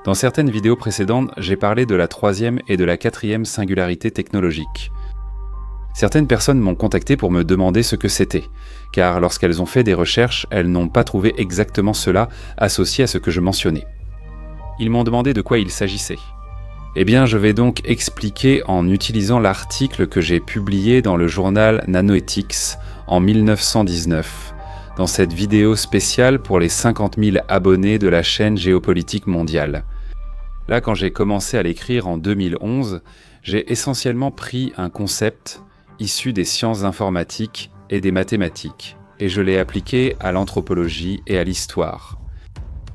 Dans certaines vidéos précédentes, j'ai parlé de la troisième et de la quatrième singularité technologique. Certaines personnes m'ont contacté pour me demander ce que c'était, car lorsqu'elles ont fait des recherches, elles n'ont pas trouvé exactement cela associé à ce que je mentionnais. Ils m'ont demandé de quoi il s'agissait. Eh bien, je vais donc expliquer en utilisant l'article que j'ai publié dans le journal Nanoethics en 1919, dans cette vidéo spéciale pour les 50 000 abonnés de la chaîne Géopolitique mondiale. Là, quand j'ai commencé à l'écrire en 2011, j'ai essentiellement pris un concept issu des sciences informatiques et des mathématiques, et je l'ai appliqué à l'anthropologie et à l'histoire.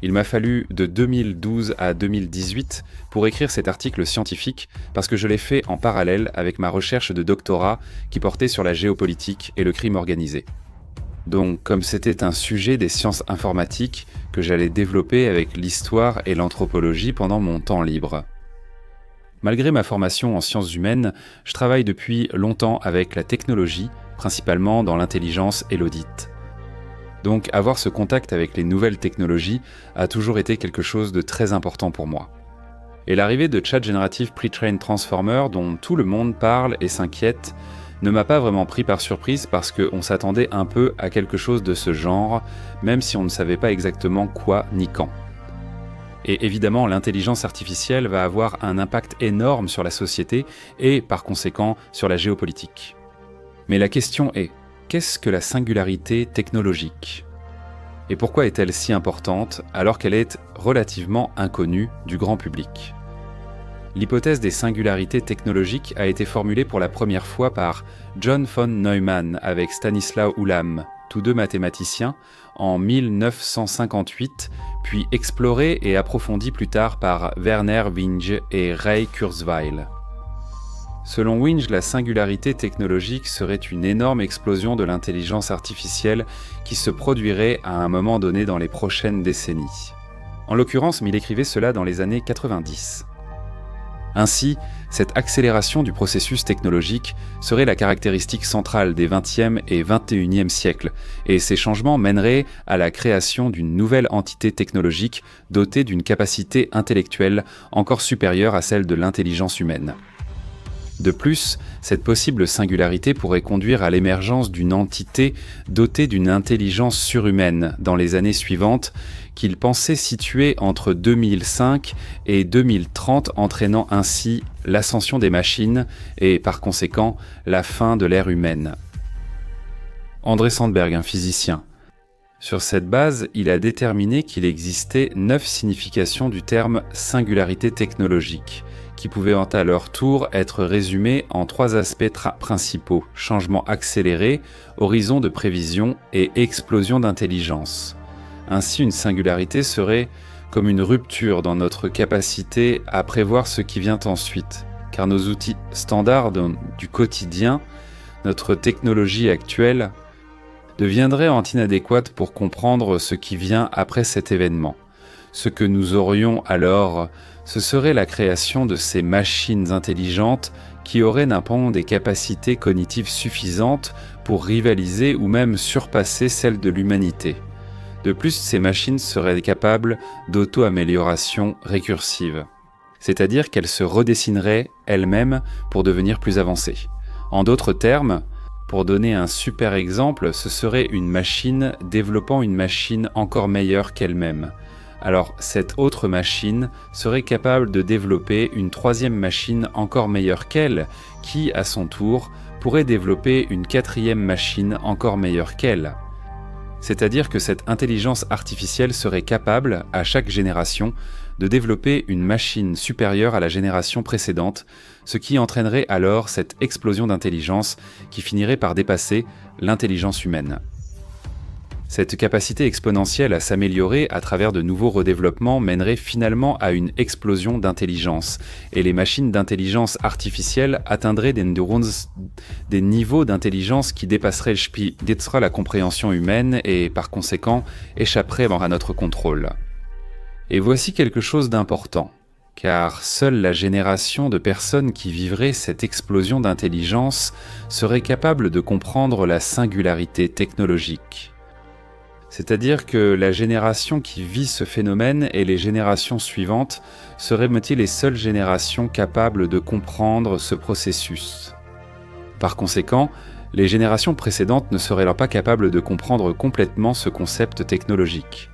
Il m'a fallu de 2012 à 2018 pour écrire cet article scientifique parce que je l'ai fait en parallèle avec ma recherche de doctorat qui portait sur la géopolitique et le crime organisé. Donc, comme c'était un sujet des sciences informatiques que j'allais développer avec l'histoire et l'anthropologie pendant mon temps libre. Malgré ma formation en sciences humaines, je travaille depuis longtemps avec la technologie, principalement dans l'intelligence et l'audit. Donc, avoir ce contact avec les nouvelles technologies a toujours été quelque chose de très important pour moi. Et l'arrivée de Chat Generative Pre-trained Transformer, dont tout le monde parle et s'inquiète, ne m'a pas vraiment pris par surprise parce qu'on s'attendait un peu à quelque chose de ce genre, même si on ne savait pas exactement quoi ni quand. Et évidemment, l'intelligence artificielle va avoir un impact énorme sur la société et, par conséquent, sur la géopolitique. Mais la question est, qu'est-ce que la singularité technologique ? Et pourquoi est-elle si importante alors qu'elle est relativement inconnue du grand public ? L'hypothèse des singularités technologiques a été formulée pour la première fois par John von Neumann avec Stanislaw Ulam, tous deux mathématiciens, en 1958, puis explorée et approfondie plus tard par Werner Winge et Ray Kurzweil. Selon Winge, la singularité technologique serait une énorme explosion de l'intelligence artificielle qui se produirait à un moment donné dans les prochaines décennies. En l'occurrence, il écrivait cela dans les années 90. Ainsi, cette accélération du processus technologique serait la caractéristique centrale des 20e et 21e siècles, et ces changements mèneraient à la création d'une nouvelle entité technologique dotée d'une capacité intellectuelle encore supérieure à celle de l'intelligence humaine. De plus, cette possible singularité pourrait conduire à l'émergence d'une entité dotée d'une intelligence surhumaine dans les années suivantes qu'il pensait situer entre 2005 et 2030, entraînant ainsi l'ascension des machines et, par conséquent, la fin de l'ère humaine. André Sandberg, un physicien. Sur cette base, il a déterminé qu'il existait 9 significations du terme « singularité technologique », qui pouvaient à leur tour être résumés en 3 aspects principaux: changement accéléré, horizon de prévision et explosion d'intelligence. Ainsi, une singularité serait comme une rupture dans notre capacité à prévoir ce qui vient ensuite, car nos outils standards du quotidien, notre technologie actuelle, deviendraient inadéquates pour comprendre ce qui vient après cet événement. Ce que nous aurions alors, ce serait la création de ces machines intelligentes qui auraient des capacités cognitives suffisantes pour rivaliser ou même surpasser celles de l'humanité. De plus, ces machines seraient capables d'auto-amélioration récursive, c'est-à-dire qu'elles se redessineraient elles-mêmes pour devenir plus avancées. En d'autres termes, pour donner un super exemple, ce serait une machine développant une machine encore meilleure qu'elle-même. Alors, cette autre machine serait capable de développer une 3e machine encore meilleure qu'elle, qui, à son tour, pourrait développer une 4e machine encore meilleure qu'elle. C'est-à-dire que cette intelligence artificielle serait capable, à chaque génération, de développer une machine supérieure à la génération précédente, ce qui entraînerait alors cette explosion d'intelligence qui finirait par dépasser l'intelligence humaine. Cette capacité exponentielle à s'améliorer à travers de nouveaux redéveloppements mènerait finalement à une explosion d'intelligence, et les machines d'intelligence artificielle atteindraient des niveaux d'intelligence qui dépasseraient la compréhension humaine et, par conséquent, échapperaient à notre contrôle. Et voici quelque chose d'important, car seule la génération de personnes qui vivraient cette explosion d'intelligence serait capable de comprendre la singularité technologique. C'est-à-dire que la génération qui vit ce phénomène et les générations suivantes seraient-ils les seules générations capables de comprendre ce processus. Par conséquent, les générations précédentes ne seraient alors pas capables de comprendre complètement ce concept technologique.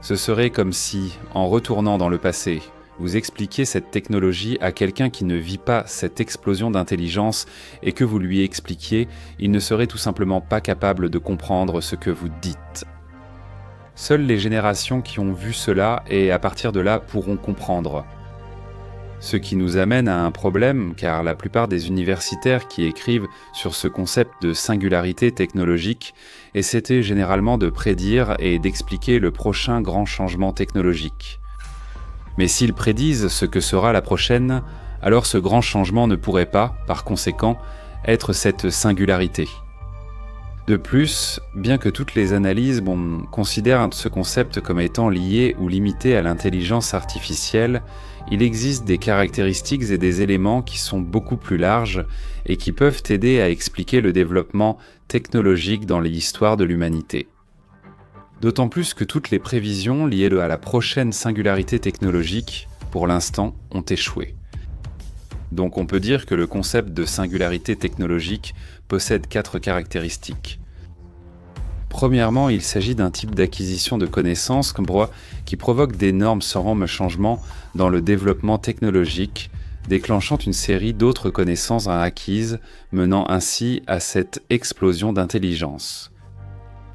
Ce serait comme si, en retournant dans le passé, vous expliquiez cette technologie à quelqu'un qui ne vit pas cette explosion d'intelligence et que vous lui expliquiez, il ne serait tout simplement pas capable de comprendre ce que vous dites. Seules les générations qui ont vu cela et à partir de là pourront comprendre. Ce qui nous amène à un problème, car la plupart des universitaires qui écrivent sur ce concept de singularité technologique essaient généralement de prédire et d'expliquer le prochain grand changement technologique. Mais s'ils prédisent ce que sera la prochaine, alors ce grand changement ne pourrait pas, par conséquent, être cette singularité. De plus, bien que toutes les analyses considèrent ce concept comme étant lié ou limité à l'intelligence artificielle, il existe des caractéristiques et des éléments qui sont beaucoup plus larges et qui peuvent aider à expliquer le développement technologique dans l'histoire de l'humanité. D'autant plus que toutes les prévisions liées à la prochaine singularité technologique, pour l'instant, ont échoué. Donc on peut dire que le concept de singularité technologique possède 4 caractéristiques. Premièrement, il s'agit d'un type d'acquisition de connaissances qui provoque d'énormes changements dans le développement technologique, déclenchant une série d'autres connaissances acquises, menant ainsi à cette explosion d'intelligence.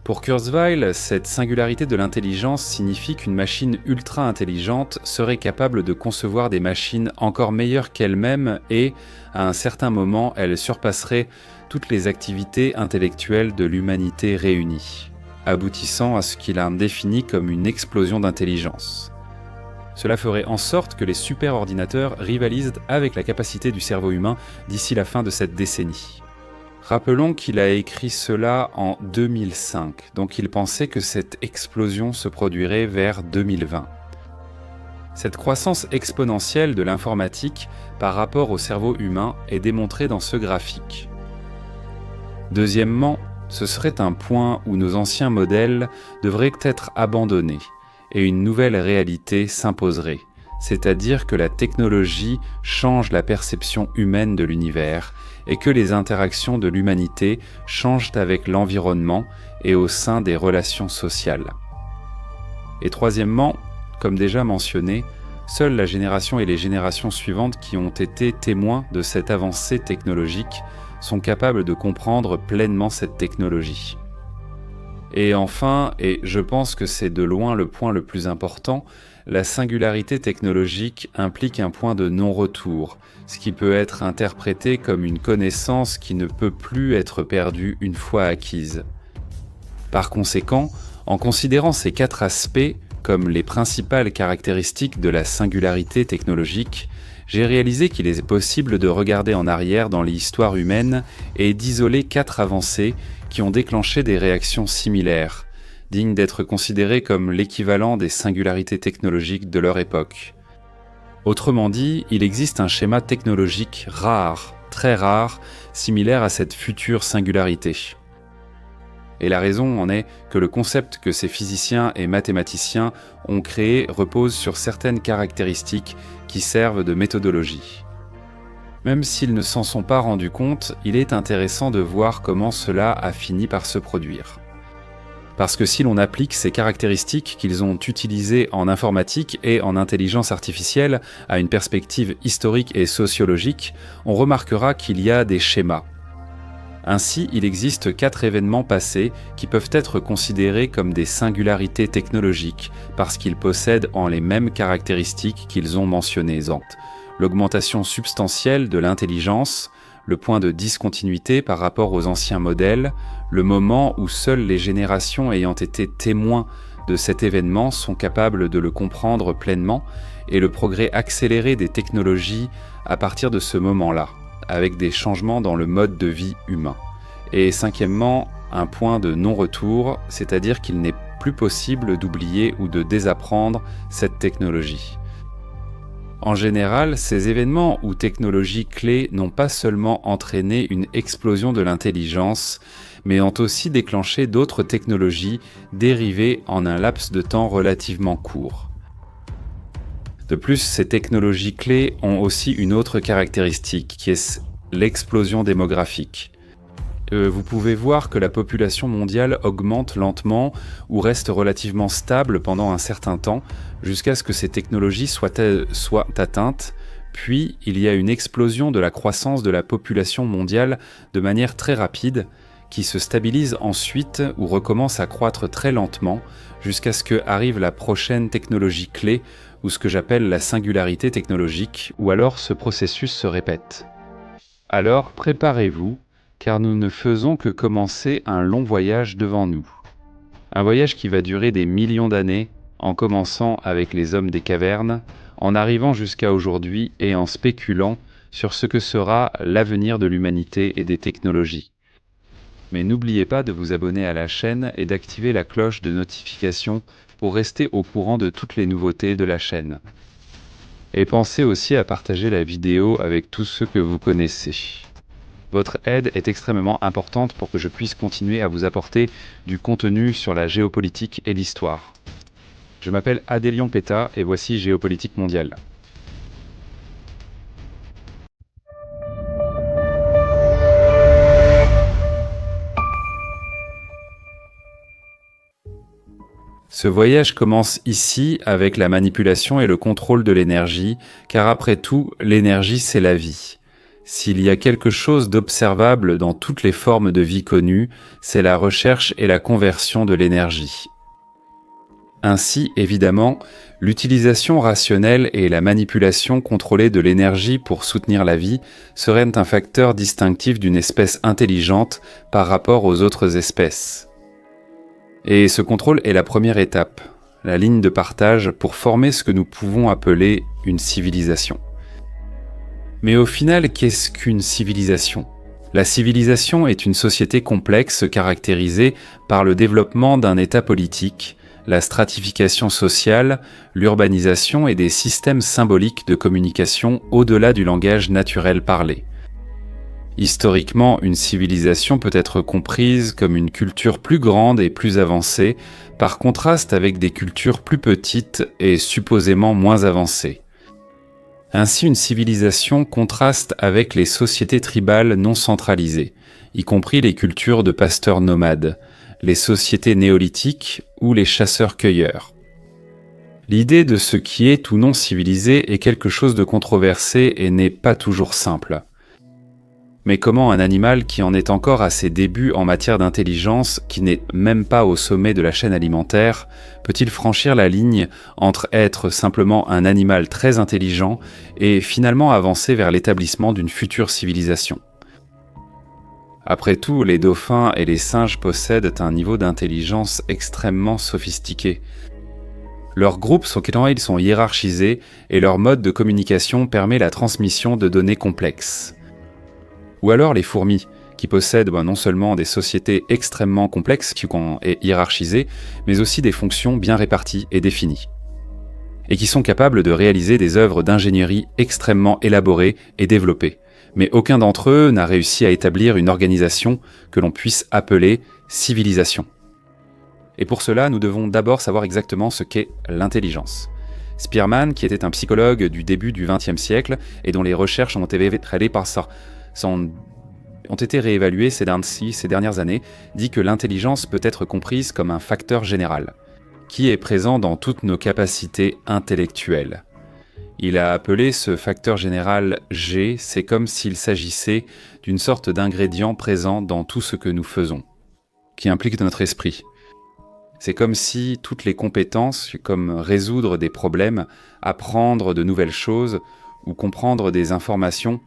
Pour Kurzweil, cette singularité de l'intelligence signifie qu'une machine ultra intelligente serait capable de concevoir des machines encore meilleures qu'elle-même et, à un certain moment, elle surpasserait toutes les activités intellectuelles de l'humanité réunies, aboutissant à ce qu'il a défini comme une explosion d'intelligence. Cela ferait en sorte que les superordinateurs rivalisent avec la capacité du cerveau humain d'ici la fin de cette décennie. Rappelons qu'il a écrit cela en 2005, donc il pensait que cette explosion se produirait vers 2020. Cette croissance exponentielle de l'informatique par rapport au cerveau humain est démontrée dans ce graphique. Deuxièmement, ce serait un point où nos anciens modèles devraient être abandonnés et une nouvelle réalité s'imposerait, c'est-à-dire que la technologie change la perception humaine de l'univers et que les interactions de l'humanité changent avec l'environnement et au sein des relations sociales. Et troisièmement, comme déjà mentionné, seule la génération et les générations suivantes qui ont été témoins de cette avancée technologique sont capables de comprendre pleinement cette technologie. Et enfin, et je pense que c'est de loin le point le plus important, la singularité technologique implique un point de non-retour, ce qui peut être interprété comme une connaissance qui ne peut plus être perdue une fois acquise. Par conséquent, en considérant ces 4 aspects comme les principales caractéristiques de la singularité technologique, j'ai réalisé qu'il est possible de regarder en arrière dans l'histoire humaine et d'isoler 4 avancées qui ont déclenché des réactions similaires, dignes d'être considérées comme l'équivalent des singularités technologiques de leur époque. Autrement dit, il existe un schéma technologique rare, très rare, similaire à cette future singularité. Et la raison en est que le concept que ces physiciens et mathématiciens ont créé repose sur certaines caractéristiques qui servent de méthodologie. Même s'ils ne s'en sont pas rendus compte, il est intéressant de voir comment cela a fini par se produire. Parce que si l'on applique ces caractéristiques qu'ils ont utilisées en informatique et en intelligence artificielle à une perspective historique et sociologique, on remarquera qu'il y a des schémas. Ainsi, il existe 4 événements passés qui peuvent être considérés comme des singularités technologiques parce qu'ils possèdent en les mêmes caractéristiques qu'ils ont mentionnées. L'augmentation substantielle de l'intelligence, le point de discontinuité par rapport aux anciens modèles, le moment où seules les générations ayant été témoins de cet événement sont capables de le comprendre pleinement, et le progrès accéléré des technologies à partir de ce moment-là, avec des changements dans le mode de vie humain. Et 5e, un point de non-retour, c'est-à-dire qu'il n'est plus possible d'oublier ou de désapprendre cette technologie. En général, ces événements ou technologies clés n'ont pas seulement entraîné une explosion de l'intelligence, mais ont aussi déclenché d'autres technologies dérivées en un laps de temps relativement court. De plus, ces technologies clés ont aussi une autre caractéristique, qui est l'explosion démographique. Vous pouvez voir que la population mondiale augmente lentement ou reste relativement stable pendant un certain temps, jusqu'à ce que ces technologies soient atteintes, puis il y a une explosion de la croissance de la population mondiale de manière très rapide, qui se stabilise ensuite ou recommence à croître très lentement, jusqu'à ce que arrive la prochaine technologie clé, ou ce que j'appelle la singularité technologique, ou alors ce processus se répète. Alors préparez-vous, car nous ne faisons que commencer un long voyage devant nous. Un voyage qui va durer des millions d'années, en commençant avec les hommes des cavernes, en arrivant jusqu'à aujourd'hui et en spéculant sur ce que sera l'avenir de l'humanité et des technologies. Mais n'oubliez pas de vous abonner à la chaîne et d'activer la cloche de notification pour rester au courant de toutes les nouveautés de la chaîne. Et pensez aussi à partager la vidéo avec tous ceux que vous connaissez. Votre aide est extrêmement importante pour que je puisse continuer à vous apporter du contenu sur la géopolitique et l'histoire. Je m'appelle Adélion Péta et voici Géopolitique mondiale. Ce voyage commence ici avec la manipulation et le contrôle de l'énergie, car après tout, l'énergie c'est la vie. S'il y a quelque chose d'observable dans toutes les formes de vie connues, c'est la recherche et la conversion de l'énergie. Ainsi, évidemment, l'utilisation rationnelle et la manipulation contrôlée de l'énergie pour soutenir la vie seraient un facteur distinctif d'une espèce intelligente par rapport aux autres espèces. Et ce contrôle est la première étape, la ligne de partage pour former ce que nous pouvons appeler une civilisation. Mais au final, qu'est-ce qu'une civilisation ? La civilisation est une société complexe caractérisée par le développement d'un état politique, la stratification sociale, l'urbanisation et des systèmes symboliques de communication au-delà du langage naturel parlé. Historiquement, une civilisation peut être comprise comme une culture plus grande et plus avancée, par contraste avec des cultures plus petites et supposément moins avancées. Ainsi, une civilisation contraste avec les sociétés tribales non centralisées, y compris les cultures de pasteurs nomades, les sociétés néolithiques ou les chasseurs-cueilleurs. L'idée de ce qui est ou non civilisé est quelque chose de controversé et n'est pas toujours simple. Mais comment un animal qui en est encore à ses débuts en matière d'intelligence, qui n'est même pas au sommet de la chaîne alimentaire, peut-il franchir la ligne entre être simplement un animal très intelligent et finalement avancer vers l'établissement d'une future civilisation ? Après tout, les dauphins et les singes possèdent un niveau d'intelligence extrêmement sophistiqué. Leurs groupes sont hiérarchisés et leur mode de communication permet la transmission de données complexes. Ou alors les fourmis, qui possèdent non seulement des sociétés extrêmement complexes et hiérarchisées, mais aussi des fonctions bien réparties et définies. Et qui sont capables de réaliser des œuvres d'ingénierie extrêmement élaborées et développées. Mais aucun d'entre eux n'a réussi à établir une organisation que l'on puisse appeler civilisation. Et pour cela, nous devons d'abord savoir exactement ce qu'est l'intelligence. Spearman, qui était un psychologue du début du XXe siècle et dont les recherches ont été réévaluées ces dernières années, dit que l'intelligence peut être comprise comme un facteur général, qui est présent dans toutes nos capacités intellectuelles. Il a appelé ce facteur général G, c'est comme s'il s'agissait d'une sorte d'ingrédient présent dans tout ce que nous faisons, qui implique notre esprit. C'est comme si toutes les compétences, comme résoudre des problèmes, apprendre de nouvelles choses ou comprendre des informations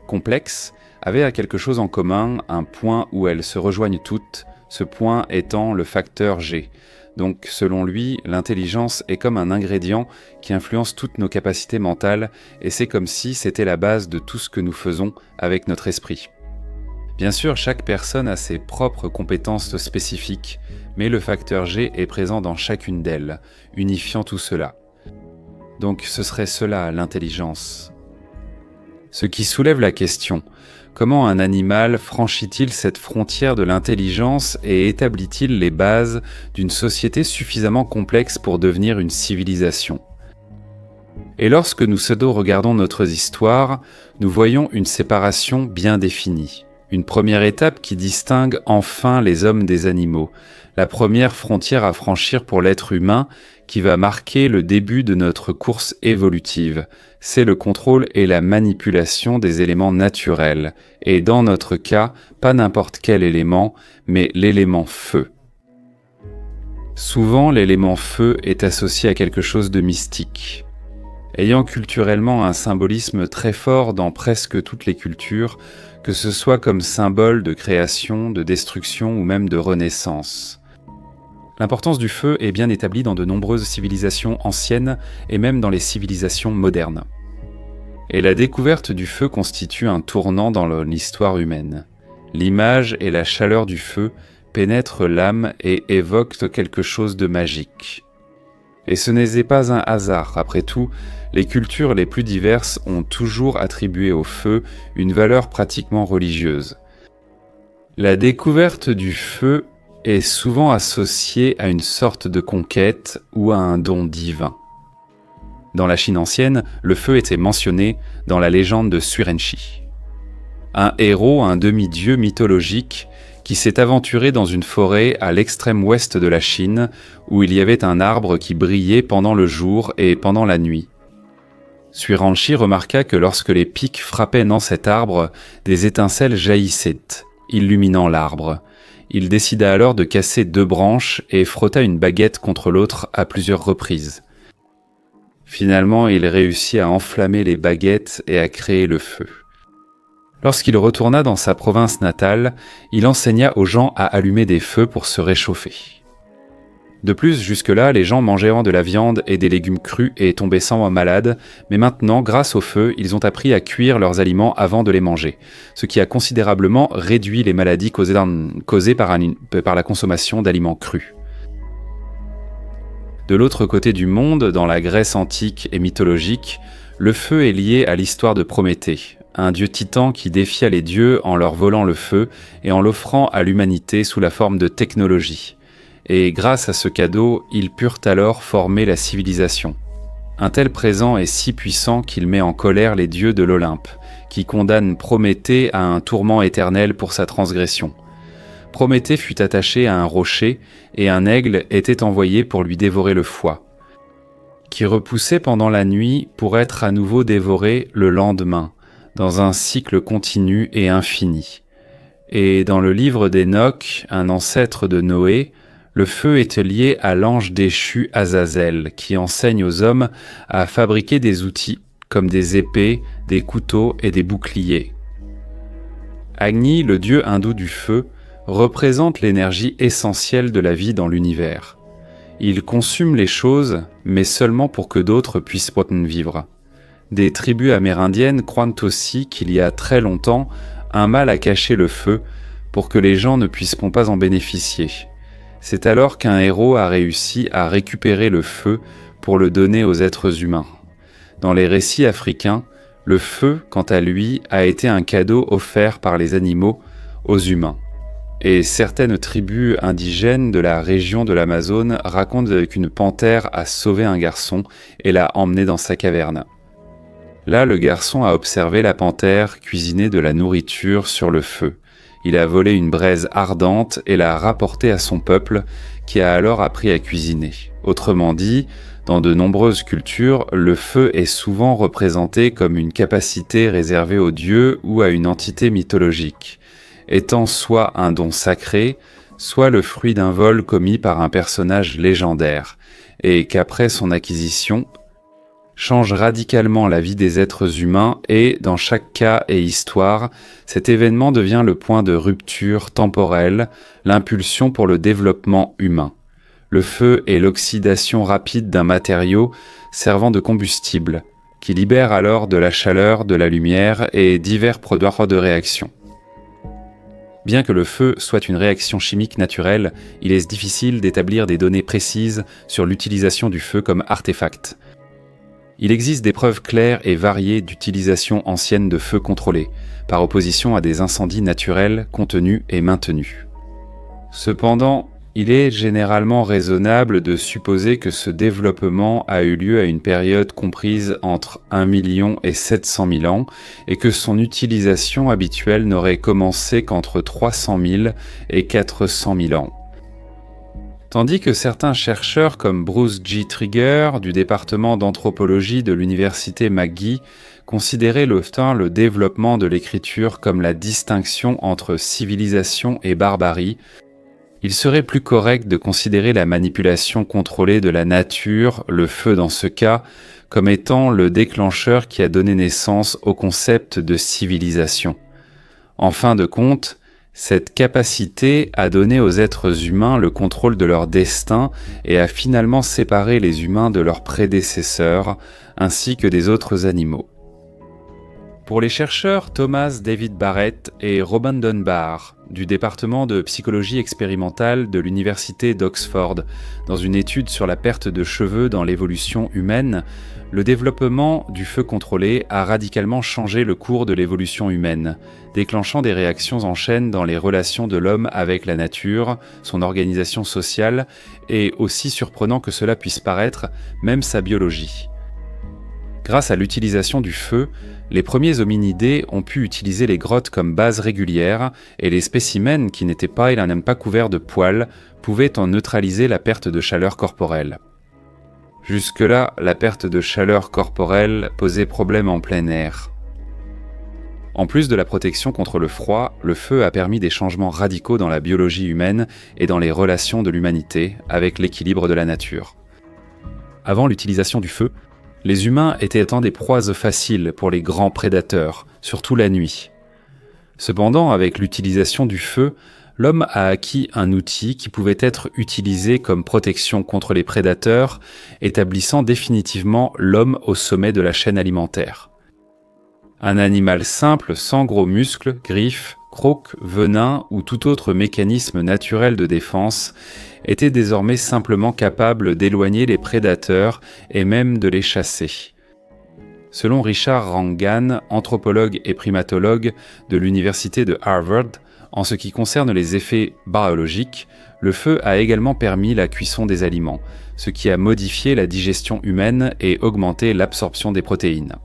complexes, avaient quelque chose en commun, un point où elles se rejoignent toutes, ce point étant le facteur G. Donc, selon lui, l'intelligence est comme un ingrédient qui influence toutes nos capacités mentales, et c'est comme si c'était la base de tout ce que nous faisons avec notre esprit. Bien sûr, chaque personne a ses propres compétences spécifiques, mais le facteur G est présent dans chacune d'elles, unifiant tout cela. Donc, ce serait cela, l'intelligence. Ce qui soulève la question: comment un animal franchit-il cette frontière de l'intelligence et établit-il les bases d'une société suffisamment complexe pour devenir une civilisation? Et lorsque nous pseudo-regardons notre histoire, nous voyons une séparation bien définie. Une première étape qui distingue enfin les hommes des animaux, la première frontière à franchir pour l'être humain qui va marquer le début de notre course évolutive. C'est le contrôle et la manipulation des éléments naturels, et dans notre cas, pas n'importe quel élément, mais l'élément feu. Souvent, l'élément feu est associé à quelque chose de mystique. Ayant culturellement un symbolisme très fort dans presque toutes les cultures, que ce soit comme symbole de création, de destruction ou même de renaissance. L'importance du feu est bien établie dans de nombreuses civilisations anciennes et même dans les civilisations modernes. Et la découverte du feu constitue un tournant dans l'histoire humaine. L'image et la chaleur du feu pénètrent l'âme et évoquent quelque chose de magique. Et ce n'est pas un hasard, après tout, les cultures les plus diverses ont toujours attribué au feu une valeur pratiquement religieuse. La découverte du feu est souvent associée à une sorte de conquête ou à un don divin. Dans la Chine ancienne, le feu était mentionné dans la légende de Surenchi. Un héros, un demi-dieu mythologique, qui s'est aventuré dans une forêt à l'extrême ouest de la Chine, où il y avait un arbre qui brillait pendant le jour et pendant la nuit. Surenchi remarqua que lorsque les pics frappaient dans cet arbre, des étincelles jaillissaient, illuminant l'arbre. Il décida alors de casser 2 branches et frotta une baguette contre l'autre à plusieurs reprises. Finalement, il réussit à enflammer les baguettes et à créer le feu. Lorsqu'il retourna dans sa province natale, il enseigna aux gens à allumer des feux pour se réchauffer. De plus, jusque-là, les gens mangeaient de la viande et des légumes crus et tombaient sans malades, mais maintenant, grâce au feu, ils ont appris à cuire leurs aliments avant de les manger, ce qui a considérablement réduit les maladies causées par la consommation d'aliments crus. De l'autre côté du monde, dans la Grèce antique et mythologique, le feu est lié à l'histoire de Prométhée, un dieu titan qui défia les dieux en leur volant le feu et en l'offrant à l'humanité sous la forme de technologie. Et grâce à ce cadeau, ils purent alors former la civilisation. Un tel présent est si puissant qu'il met en colère les dieux de l'Olympe, qui condamnent Prométhée à un tourment éternel pour sa transgression. Prométhée fut attaché à un rocher et un aigle était envoyé pour lui dévorer le foie, qui repoussait pendant la nuit pour être à nouveau dévoré le lendemain, dans un cycle continu et infini. Et dans le livre d'Enoch, un ancêtre de Noé, le feu est lié à l'ange déchu Azazel, qui enseigne aux hommes à fabriquer des outils comme des épées, des couteaux et des boucliers. Agni, le dieu hindou du feu, représente l'énergie essentielle de la vie dans l'univers. Il consume les choses, mais seulement pour que d'autres puissent vivre. Des tribus amérindiennes croient aussi qu'il y a très longtemps, un mâle a caché le feu pour que les gens ne puissent pas en bénéficier. C'est alors qu'un héros a réussi à récupérer le feu pour le donner aux êtres humains. Dans les récits africains, le feu, quant à lui, a été un cadeau offert par les animaux aux humains. Et certaines tribus indigènes de la région de l'Amazone racontent qu'une panthère a sauvé un garçon et l'a emmené dans sa caverne. Là, le garçon a observé la panthère cuisiner de la nourriture sur le feu. Il a volé une braise ardente et l'a rapportée à son peuple, qui a alors appris à cuisiner. Autrement dit, dans de nombreuses cultures, le feu est souvent représenté comme une capacité réservée aux dieux ou à une entité mythologique, étant soit un don sacré, soit le fruit d'un vol commis par un personnage légendaire, et qu'après son acquisition, change radicalement la vie des êtres humains et, dans chaque cas et histoire, cet événement devient le point de rupture temporelle, l'impulsion pour le développement humain. Le feu est l'oxydation rapide d'un matériau servant de combustible, qui libère alors de la chaleur, de la lumière et divers produits de réaction. Bien que le feu soit une réaction chimique naturelle, il est difficile d'établir des données précises sur l'utilisation du feu comme artefact. Il existe des preuves claires et variées d'utilisation ancienne de feux contrôlés, par opposition à des incendies naturels contenus et maintenus. Cependant, il est généralement raisonnable de supposer que ce développement a eu lieu à une période comprise entre 1 million et 700 000 ans et que son utilisation habituelle n'aurait commencé qu'entre 300 000 et 400 000 ans. Tandis que certains chercheurs comme Bruce G. Trigger du département d'anthropologie de l'université McGill considéraient le développement de l'écriture comme la distinction entre civilisation et barbarie, il serait plus correct de considérer la manipulation contrôlée de la nature, le feu dans ce cas, comme étant le déclencheur qui a donné naissance au concept de civilisation. En fin de compte, cette capacité a donné aux êtres humains le contrôle de leur destin et a finalement séparé les humains de leurs prédécesseurs, ainsi que des autres animaux. Pour les chercheurs Thomas David Barrett et Robin Dunbar, du département de psychologie expérimentale de l'université d'Oxford, dans une étude sur la perte de cheveux dans l'évolution humaine, le développement du feu contrôlé a radicalement changé le cours de l'évolution humaine, déclenchant des réactions en chaîne dans les relations de l'homme avec la nature, son organisation sociale, et aussi surprenant que cela puisse paraître, même sa biologie. Grâce à l'utilisation du feu, les premiers hominidés ont pu utiliser les grottes comme base régulière et les spécimens qui n'étaient pas et n'étaient pas couverts de poils pouvaient en neutraliser la perte de chaleur corporelle. Jusque-là, la perte de chaleur corporelle posait problème en plein air. En plus de la protection contre le froid, le feu a permis des changements radicaux dans la biologie humaine et dans les relations de l'humanité avec l'équilibre de la nature. Avant l'utilisation du feu, les humains étaient étant des proies faciles pour les grands prédateurs, surtout la nuit. Cependant, avec l'utilisation du feu, l'homme a acquis un outil qui pouvait être utilisé comme protection contre les prédateurs, établissant définitivement l'homme au sommet de la chaîne alimentaire. Un animal simple, sans gros muscles, griffes, crocs, venin ou tout autre mécanisme naturel de défense était désormais simplement capable d'éloigner les prédateurs et même de les chasser. Selon Richard Rangan, anthropologue et primatologue de l'université de Harvard, en ce qui concerne les effets biologiques, le feu a également permis la cuisson des aliments, ce qui a modifié la digestion humaine et augmenté l'absorption des protéines.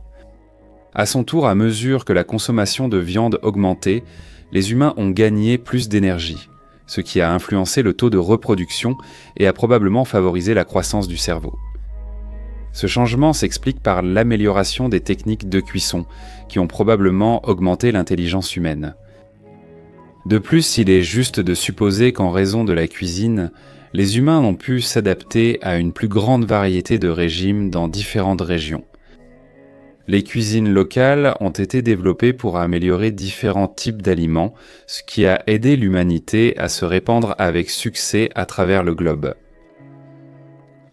À son tour, à mesure que la consommation de viande augmentait, les humains ont gagné plus d'énergie, ce qui a influencé le taux de reproduction et a probablement favorisé la croissance du cerveau. Ce changement s'explique par l'amélioration des techniques de cuisson, qui ont probablement augmenté l'intelligence humaine. De plus, il est juste de supposer qu'en raison de la cuisine, les humains ont pu s'adapter à une plus grande variété de régimes dans différentes régions. Les cuisines locales ont été développées pour améliorer différents types d'aliments, ce qui a aidé l'humanité à se répandre avec succès à travers le globe.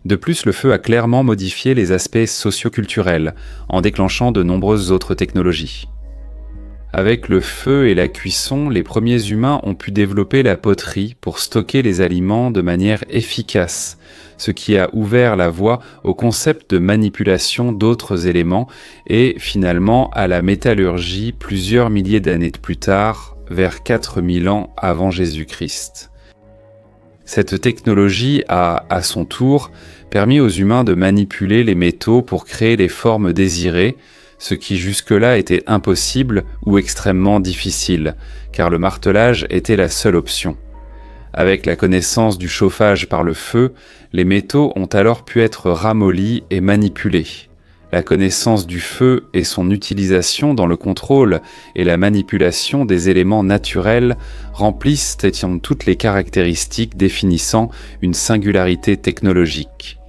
De plus, le feu a clairement modifié les aspects socio-culturels, en déclenchant de nombreuses autres technologies. Avec le feu et la cuisson, les premiers humains ont pu développer la poterie pour stocker les aliments de manière efficace, ce qui a ouvert la voie au concept de manipulation d'autres éléments et finalement à la métallurgie plusieurs milliers d'années plus tard, vers 4000 ans avant Jésus-Christ. Cette technologie a, à son tour, permis aux humains de manipuler les métaux pour créer les formes désirées, ce qui jusque-là était impossible ou extrêmement difficile, car le martelage était la seule option. Avec la connaissance du chauffage par le feu, les métaux ont alors pu être ramollis et manipulés. La connaissance du feu et son utilisation dans le contrôle et la manipulation des éléments naturels remplissent toutes les caractéristiques définissant une singularité technologique.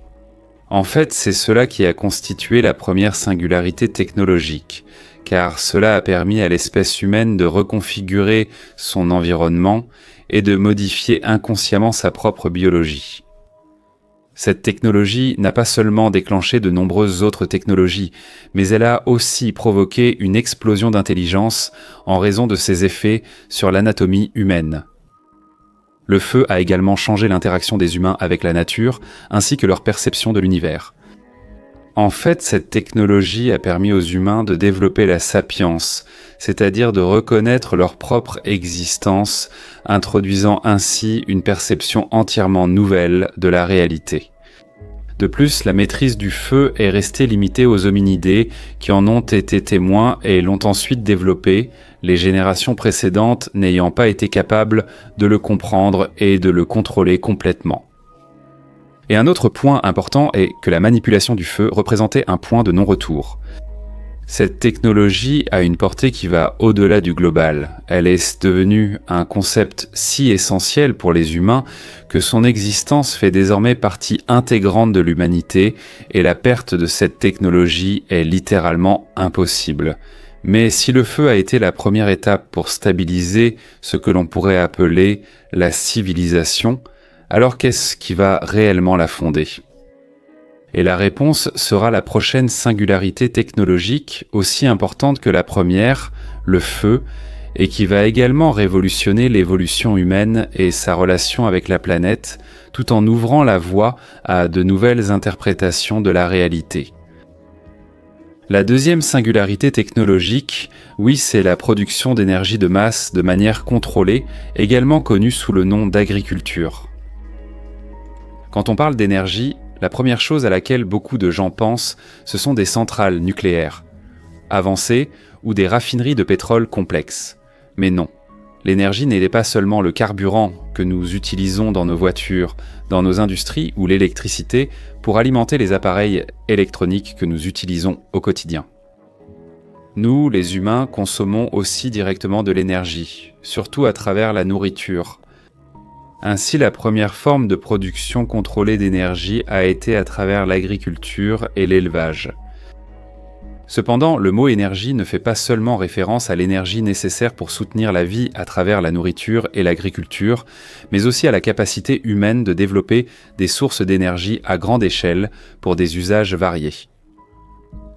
En fait, c'est cela qui a constitué la première singularité technologique, car cela a permis à l'espèce humaine de reconfigurer son environnement et de modifier inconsciemment sa propre biologie. Cette technologie n'a pas seulement déclenché de nombreuses autres technologies, mais elle a aussi provoqué une explosion d'intelligence en raison de ses effets sur l'anatomie humaine. Le feu a également changé l'interaction des humains avec la nature, ainsi que leur perception de l'univers. En fait, cette technologie a permis aux humains de développer la sapience, c'est-à-dire de reconnaître leur propre existence, introduisant ainsi une perception entièrement nouvelle de la réalité. De plus, la maîtrise du feu est restée limitée aux hominidés qui en ont été témoins et l'ont ensuite développé, les générations précédentes n'ayant pas été capables de le comprendre et de le contrôler complètement. Et un autre point important est que la manipulation du feu représentait un point de non-retour. Cette technologie a une portée qui va au-delà du global. Elle est devenue un concept si essentiel pour les humains que son existence fait désormais partie intégrante de l'humanité et la perte de cette technologie est littéralement impossible. Mais si le feu a été la première étape pour stabiliser ce que l'on pourrait appeler la civilisation, alors qu'est-ce qui va réellement la fonder ? Et la réponse sera la prochaine singularité technologique, aussi importante que la première, le feu, et qui va également révolutionner l'évolution humaine et sa relation avec la planète, tout en ouvrant la voie à de nouvelles interprétations de la réalité. La deuxième singularité technologique, oui, c'est la production d'énergie de masse de manière contrôlée, également connue sous le nom d'agriculture. Quand on parle d'énergie, la première chose à laquelle beaucoup de gens pensent, ce sont des centrales nucléaires, avancées ou des raffineries de pétrole complexes. Mais non, l'énergie n'est pas seulement le carburant que nous utilisons dans nos voitures, dans nos industries ou l'électricité pour alimenter les appareils électroniques que nous utilisons au quotidien. Nous, les humains, consommons aussi directement de l'énergie, surtout à travers la nourriture. Ainsi, la première forme de production contrôlée d'énergie a été à travers l'agriculture et l'élevage. Cependant, le mot énergie ne fait pas seulement référence à l'énergie nécessaire pour soutenir la vie à travers la nourriture et l'agriculture, mais aussi à la capacité humaine de développer des sources d'énergie à grande échelle pour des usages variés.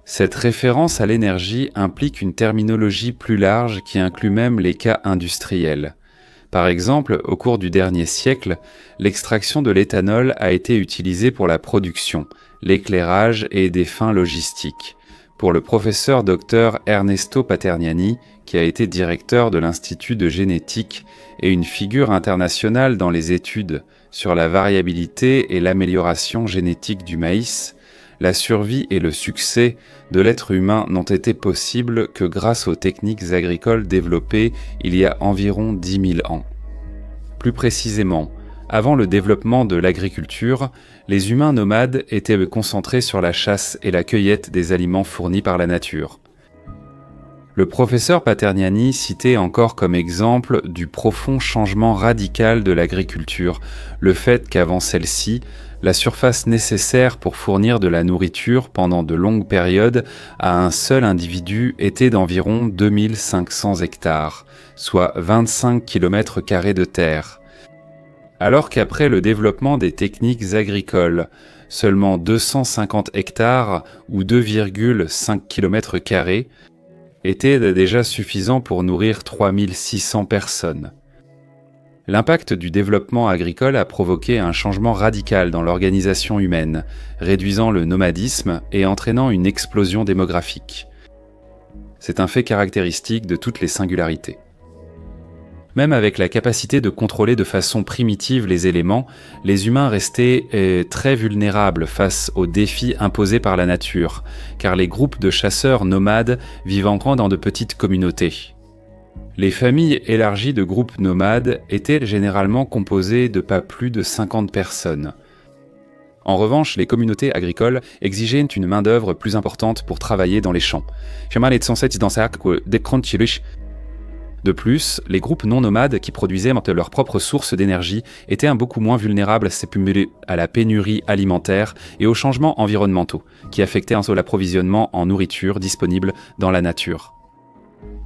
Cette référence à l'énergie implique une terminologie plus large qui inclut même les cas industriels. Par exemple, au cours du dernier siècle, l'extraction de l'éthanol a été utilisée pour la production, l'éclairage et des fins logistiques. Pour le professeur Dr Ernesto Paterniani, qui a été directeur de l'Institut de génétique et une figure internationale dans les études sur la variabilité et l'amélioration génétique du maïs, la survie et le succès de l'être humain n'ont été possibles que grâce aux techniques agricoles développées il y a environ 10 000 ans. Plus précisément, avant le développement de l'agriculture, les humains nomades étaient concentrés sur la chasse et la cueillette des aliments fournis par la nature. Le professeur Paterniani citait encore comme exemple du profond changement radical de l'agriculture, le fait qu'avant celle-ci, la surface nécessaire pour fournir de la nourriture pendant de longues périodes à un seul individu était d'environ 2500 hectares, soit 25 km² de terre. Alors qu'après le développement des techniques agricoles, seulement 250 hectares ou 2,5 km² étaient déjà suffisants pour nourrir 3600 personnes. L'impact du développement agricole a provoqué un changement radical dans l'organisation humaine, réduisant le nomadisme et entraînant une explosion démographique. C'est un fait caractéristique de toutes les singularités. Même avec la capacité de contrôler de façon primitive les éléments, les humains restaient très vulnérables face aux défis imposés par la nature, car les groupes de chasseurs nomades vivent encore dans de petites communautés. Les familles élargies de groupes nomades étaient généralement composées de pas plus de 50 personnes. En revanche, les communautés agricoles exigeaient une main-d'œuvre plus importante pour travailler dans les champs. De plus, les groupes non nomades qui produisaient leur propre source d'énergie étaient beaucoup moins vulnérables à la pénurie alimentaire et aux changements environnementaux, qui affectaient l'approvisionnement en nourriture disponible dans la nature.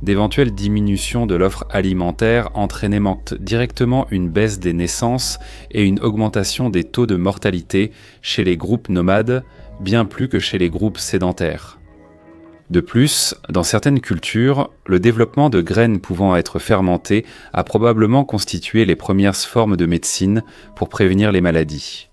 D'éventuelles diminutions de l'offre alimentaire entraînaient directement une baisse des naissances et une augmentation des taux de mortalité chez les groupes nomades, bien plus que chez les groupes sédentaires. De plus, dans certaines cultures, le développement de graines pouvant être fermentées a probablement constitué les premières formes de médecine pour prévenir les maladies.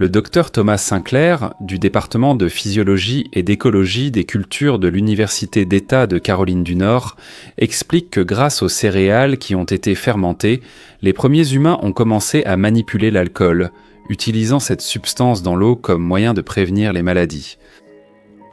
Le docteur Thomas Sinclair, du département de physiologie et d'écologie des cultures de l'Université d'État de Caroline du Nord, explique que grâce aux céréales qui ont été fermentées, les premiers humains ont commencé à manipuler l'alcool, utilisant cette substance dans l'eau comme moyen de prévenir les maladies.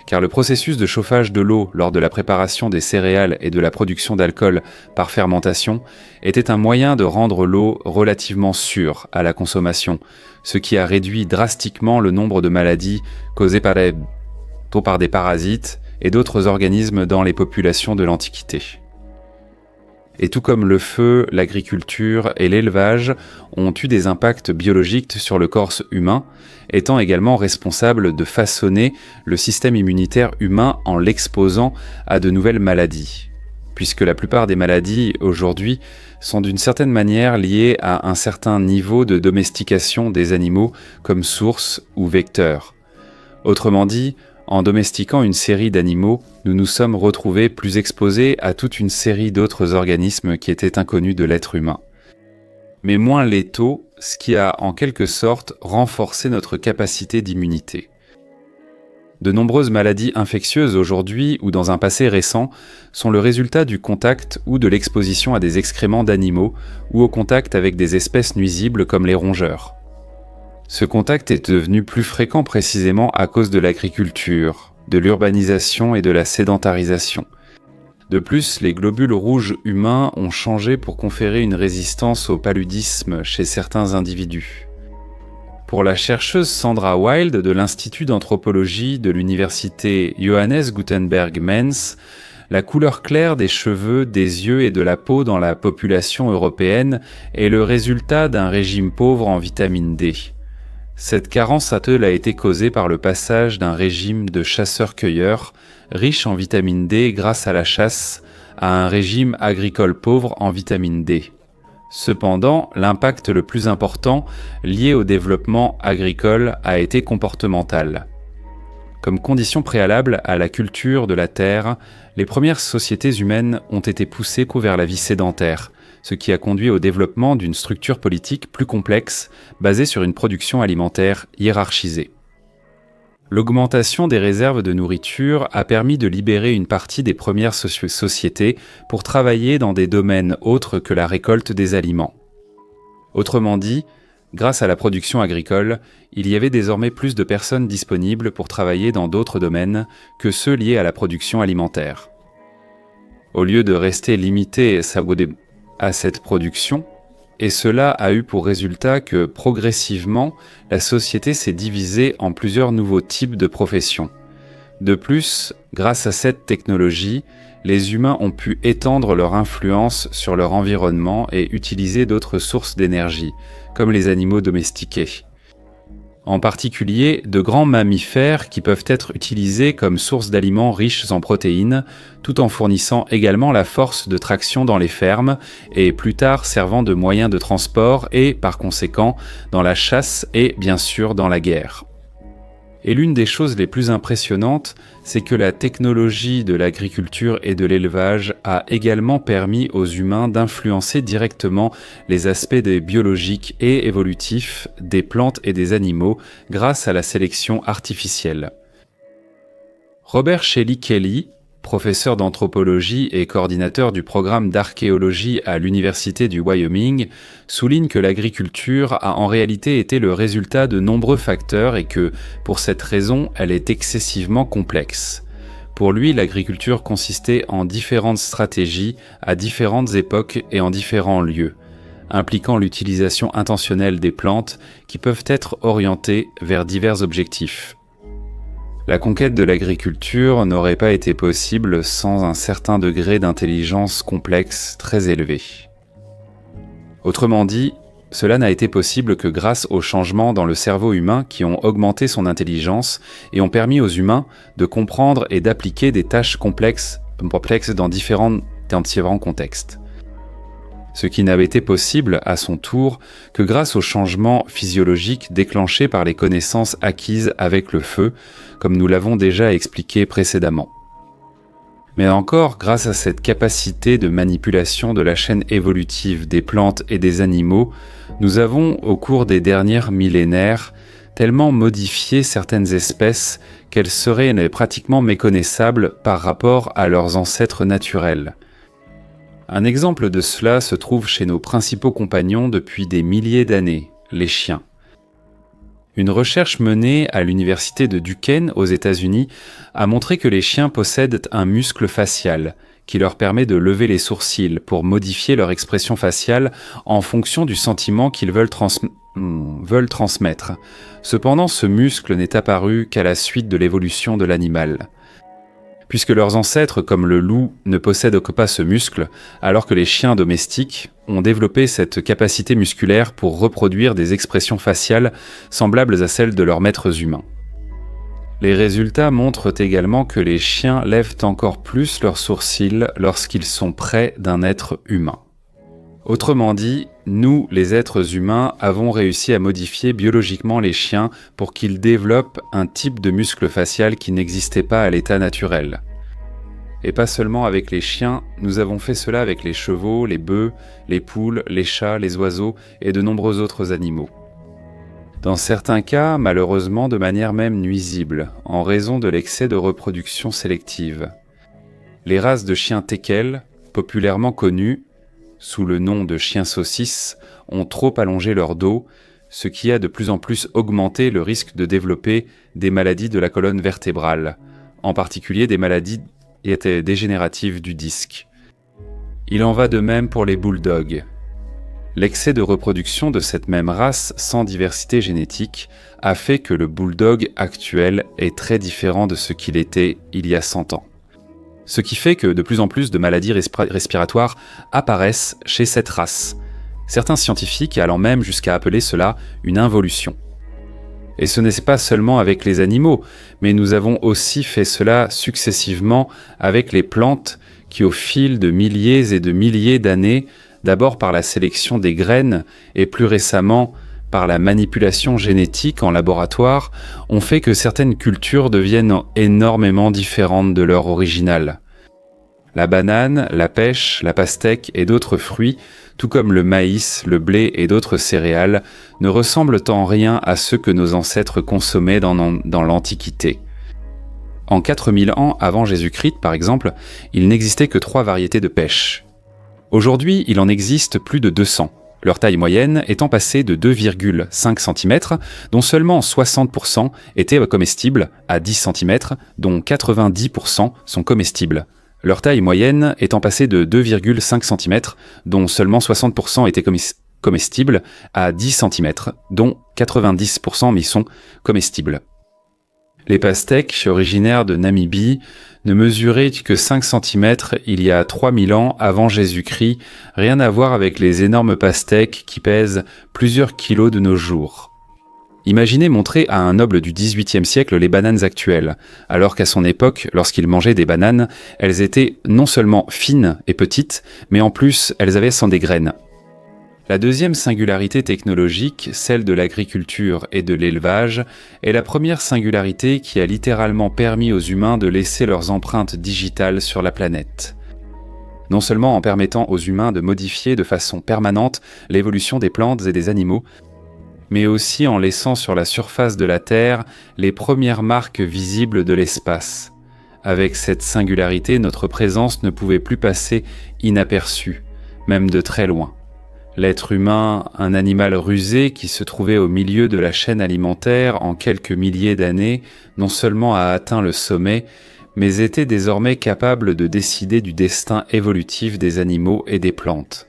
Car le processus de chauffage de l'eau lors de la préparation des céréales et de la production d'alcool par fermentation était un moyen de rendre l'eau relativement sûre à la consommation, ce qui a réduit drastiquement le nombre de maladies causées par des parasites et d'autres organismes dans les populations de l'Antiquité. Et tout comme le feu, l'agriculture et l'élevage ont eu des impacts biologiques sur le corps humain, étant également responsables de façonner le système immunitaire humain en l'exposant à de nouvelles maladies. Puisque la plupart des maladies aujourd'hui sont d'une certaine manière liées à un certain niveau de domestication des animaux comme source ou vecteur. Autrement dit, en domestiquant une série d'animaux, nous nous sommes retrouvés plus exposés à toute une série d'autres organismes qui étaient inconnus de l'être humain. Mais moins létaux, ce qui a en quelque sorte renforcé notre capacité d'immunité. De nombreuses maladies infectieuses aujourd'hui ou dans un passé récent sont le résultat du contact ou de l'exposition à des excréments d'animaux ou au contact avec des espèces nuisibles comme les rongeurs. Ce contact est devenu plus fréquent précisément à cause de l'agriculture, de l'urbanisation et de la sédentarisation. De plus, les globules rouges humains ont changé pour conférer une résistance au paludisme chez certains individus. Pour la chercheuse Sandra Wild de l'Institut d'anthropologie de l'université Johannes Gutenberg Mainz, la couleur claire des cheveux, des yeux et de la peau dans la population européenne est le résultat d'un régime pauvre en vitamine D. Cette carence a été causée par le passage d'un régime de chasseurs-cueilleurs riche en vitamine D grâce à la chasse à un régime agricole pauvre en vitamine D. Cependant, l'impact le plus important lié au développement agricole a été comportemental. Comme condition préalable à la culture de la terre, les premières sociétés humaines ont été poussées vers la vie sédentaire, ce qui a conduit au développement d'une structure politique plus complexe, basée sur une production alimentaire hiérarchisée. L'augmentation des réserves de nourriture a permis de libérer une partie des premières sociétés pour travailler dans des domaines autres que la récolte des aliments. Autrement dit, grâce à la production agricole, il y avait désormais plus de personnes disponibles pour travailler dans d'autres domaines que ceux liés à la production alimentaire. Au lieu de rester limité à cette production, et cela a eu pour résultat que, progressivement, la société s'est divisée en plusieurs nouveaux types de professions. De plus, grâce à cette technologie, les humains ont pu étendre leur influence sur leur environnement et utiliser d'autres sources d'énergie, comme les animaux domestiqués. En particulier, de grands mammifères qui peuvent être utilisés comme source d'aliments riches en protéines, tout en fournissant également la force de traction dans les fermes et plus tard servant de moyen de transport et, par conséquent, dans la chasse et bien sûr dans la guerre. Et l'une des choses les plus impressionnantes, c'est que la technologie de l'agriculture et de l'élevage a également permis aux humains d'influencer directement les aspects des biologiques et évolutifs des plantes et des animaux grâce à la sélection artificielle. Robert Shelley Kelly, professeur d'anthropologie et coordinateur du programme d'archéologie à l'Université du Wyoming, souligne que l'agriculture a en réalité été le résultat de nombreux facteurs et que, pour cette raison, elle est excessivement complexe. Pour lui, l'agriculture consistait en différentes stratégies à différentes époques et en différents lieux, impliquant l'utilisation intentionnelle des plantes qui peuvent être orientées vers divers objectifs. La conquête de l'agriculture n'aurait pas été possible sans un certain degré d'intelligence complexe très élevé. Autrement dit, cela n'a été possible que grâce aux changements dans le cerveau humain qui ont augmenté son intelligence et ont permis aux humains de comprendre et d'appliquer des tâches complexes dans différents contextes. Ce qui n'avait été possible, à son tour, que grâce aux changements physiologiques déclenchés par les connaissances acquises avec le feu, comme nous l'avons déjà expliqué précédemment. Mais encore, grâce à cette capacité de manipulation de la chaîne évolutive des plantes et des animaux, nous avons, au cours des derniers millénaires, tellement modifié certaines espèces qu'elles seraient pratiquement méconnaissables par rapport à leurs ancêtres naturels. Un exemple de cela se trouve chez nos principaux compagnons depuis des milliers d'années, les chiens. Une recherche menée à l'université de Duquesne aux États-Unis a montré que les chiens possèdent un muscle facial qui leur permet de lever les sourcils pour modifier leur expression faciale en fonction du sentiment qu'ils veulent transmettre. Cependant, ce muscle n'est apparu qu'à la suite de l'évolution de l'animal. Puisque leurs ancêtres, comme le loup, ne possèdent pas ce muscle, alors que les chiens domestiques ont développé cette capacité musculaire pour reproduire des expressions faciales semblables à celles de leurs maîtres humains. Les résultats montrent également que les chiens lèvent encore plus leurs sourcils lorsqu'ils sont près d'un être humain. Autrement dit, nous, les êtres humains, avons réussi à modifier biologiquement les chiens pour qu'ils développent un type de muscle facial qui n'existait pas à l'état naturel. Et pas seulement avec les chiens, nous avons fait cela avec les chevaux, les bœufs, les poules, les chats, les oiseaux et de nombreux autres animaux. Dans certains cas, malheureusement de manière même nuisible, en raison de l'excès de reproduction sélective. Les races de chiens teckels, populairement connues sous le nom de chiens saucisses, ont trop allongé leur dos, ce qui a de plus en plus augmenté le risque de développer des maladies de la colonne vertébrale, en particulier des maladies dégénératives du disque. Il en va de même pour les bulldogs. L'excès de reproduction de cette même race sans diversité génétique a fait que le bulldog actuel est très différent de ce qu'il était il y a 100 ans. Ce qui fait que de plus en plus de maladies respiratoires apparaissent chez cette race, certains scientifiques allant même jusqu'à appeler cela une involution. Et ce n'est pas seulement avec les animaux, mais nous avons aussi fait cela successivement avec les plantes qui, au fil de milliers et de milliers d'années, d'abord par la sélection des graines et plus récemment par la manipulation génétique en laboratoire, ont fait que certaines cultures deviennent énormément différentes de leur original. La banane, la pêche, la pastèque et d'autres fruits, tout comme le maïs, le blé et d'autres céréales, ne ressemblent en rien à ceux que nos ancêtres consommaient dans l'Antiquité. En 4000 ans avant Jésus-Christ, par exemple, il n'existait que 3 variétés de pêche. Aujourd'hui, il en existe plus de 200, leur taille moyenne étant passée de 2,5 cm, dont seulement 60% étaient comestibles, à 10 cm, dont 90% sont comestibles. Leur taille moyenne étant passée de 2,5 cm, dont seulement 60% étaient comestibles, à 10 cm, dont 90% y sont comestibles. Les pastèques, originaires de Namibie, ne mesuraient que 5 cm il y a 3000 ans avant Jésus-Christ, rien à voir avec les énormes pastèques qui pèsent plusieurs kilos de nos jours. Imaginez montrer à un noble du XVIIIe siècle les bananes actuelles, alors qu'à son époque, lorsqu'il mangeait des bananes, elles étaient non seulement fines et petites, mais en plus elles avaient sans des graines. La deuxième singularité technologique, celle de l'agriculture et de l'élevage, est la première singularité qui a littéralement permis aux humains de laisser leurs empreintes digitales sur la planète. Non seulement en permettant aux humains de modifier de façon permanente l'évolution des plantes et des animaux, mais aussi en laissant sur la surface de la Terre les premières marques visibles de l'espace. Avec cette singularité, notre présence ne pouvait plus passer inaperçue, même de très loin. L'être humain, un animal rusé qui se trouvait au milieu de la chaîne alimentaire en quelques milliers d'années, non seulement a atteint le sommet, mais était désormais capable de décider du destin évolutif des animaux et des plantes.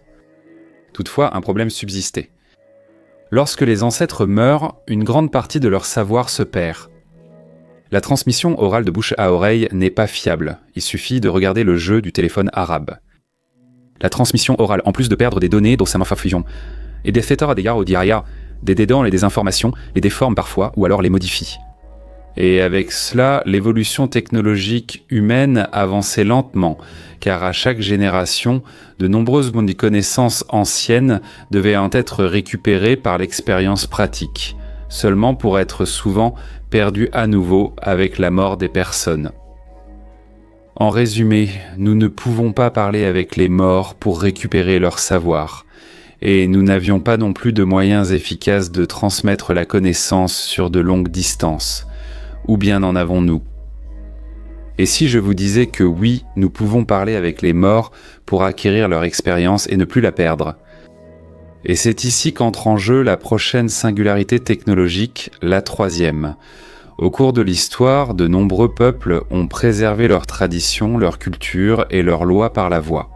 Toutefois, un problème subsistait. Lorsque les ancêtres meurent, une grande partie de leur savoir se perd. La transmission orale de bouche à oreille n'est pas fiable, il suffit de regarder le jeu du téléphone arabe. La transmission orale, en plus de perdre des données dont sa fusion, et des faiteurs à des au diarrhea, des dédans et des informations, les déforme parfois ou alors les modifie. Et avec cela, l'évolution technologique humaine avançait lentement, car à chaque génération, de nombreuses connaissances anciennes devaient en être récupérées par l'expérience pratique, seulement pour être souvent perdues à nouveau avec la mort des personnes. En résumé, nous ne pouvons pas parler avec les morts pour récupérer leur savoir, et nous n'avions pas non plus de moyens efficaces de transmettre la connaissance sur de longues distances. Ou bien en avons-nous ? Et si je vous disais que oui, nous pouvons parler avec les morts pour acquérir leur expérience et ne plus la perdre ? Et c'est ici qu'entre en jeu la prochaine singularité technologique, la troisième. Au cours de l'histoire, de nombreux peuples ont préservé leurs traditions, leur culture et leurs lois par la voix.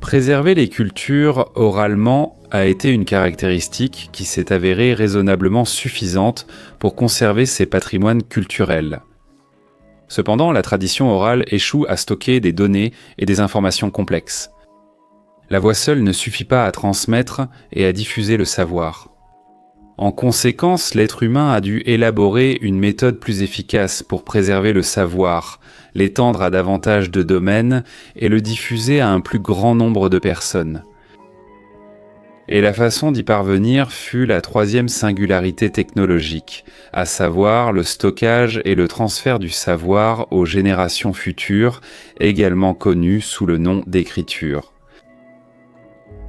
Préserver les cultures oralement a été une caractéristique qui s'est avérée raisonnablement suffisante pour conserver ces patrimoines culturels. Cependant, la tradition orale échoue à stocker des données et des informations complexes. La voix seule ne suffit pas à transmettre et à diffuser le savoir. En conséquence, l'être humain a dû élaborer une méthode plus efficace pour préserver le savoir, l'étendre à davantage de domaines et le diffuser à un plus grand nombre de personnes. Et la façon d'y parvenir fut la troisième singularité technologique, à savoir le stockage et le transfert du savoir aux générations futures, également connues sous le nom d'écriture.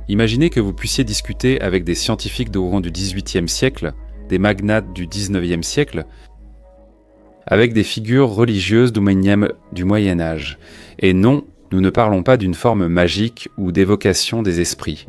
Imaginez que vous puissiez discuter avec des scientifiques d'origine du XVIIIe siècle, des magnates du XIXe siècle, avec des figures religieuses du Moyen Âge. Et non, nous ne parlons pas d'une forme magique ou d'évocation des esprits.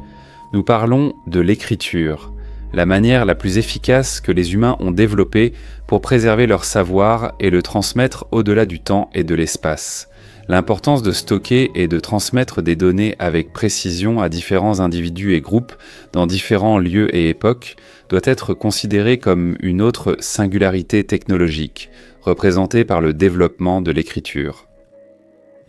Nous parlons de l'écriture, la manière la plus efficace que les humains ont développée pour préserver leur savoir et le transmettre au-delà du temps et de l'espace. L'importance de stocker et de transmettre des données avec précision à différents individus et groupes dans différents lieux et époques doit être considérée comme une autre singularité technologique, représentée par le développement de l'écriture.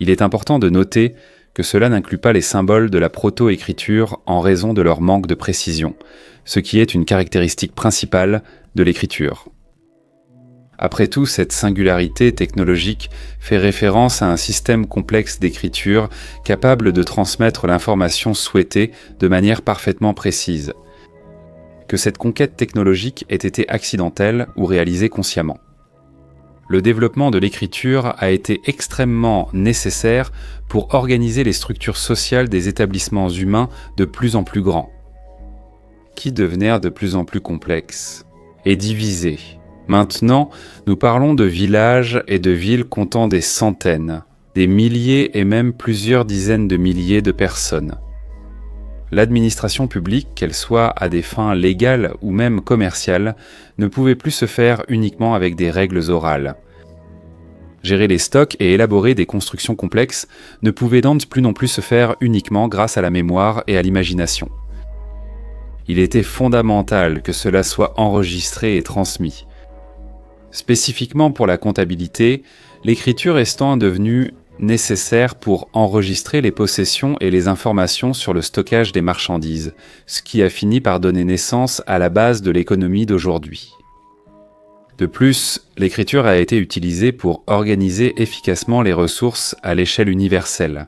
Il est important de noter que cela n'inclut pas les symboles de la proto-écriture en raison de leur manque de précision, ce qui est une caractéristique principale de l'écriture. Après tout, cette singularité technologique fait référence à un système complexe d'écriture capable de transmettre l'information souhaitée de manière parfaitement précise. Que cette conquête technologique ait été accidentelle ou réalisée consciemment. Le développement de l'écriture a été extrêmement nécessaire pour organiser les structures sociales des établissements humains de plus en plus grands, qui devenaient de plus en plus complexes et divisés. Maintenant, nous parlons de villages et de villes comptant des centaines, des milliers et même plusieurs dizaines de milliers de personnes. L'administration publique, qu'elle soit à des fins légales ou même commerciales, ne pouvait plus se faire uniquement avec des règles orales. Gérer les stocks et élaborer des constructions complexes ne pouvait donc plus non plus se faire uniquement grâce à la mémoire et à l'imagination. Il était fondamental que cela soit enregistré et transmis. Spécifiquement pour la comptabilité, l'écriture étant devenue nécessaire pour enregistrer les possessions et les informations sur le stockage des marchandises, ce qui a fini par donner naissance à la base de l'économie d'aujourd'hui. De plus, l'écriture a été utilisée pour organiser efficacement les ressources à l'échelle universelle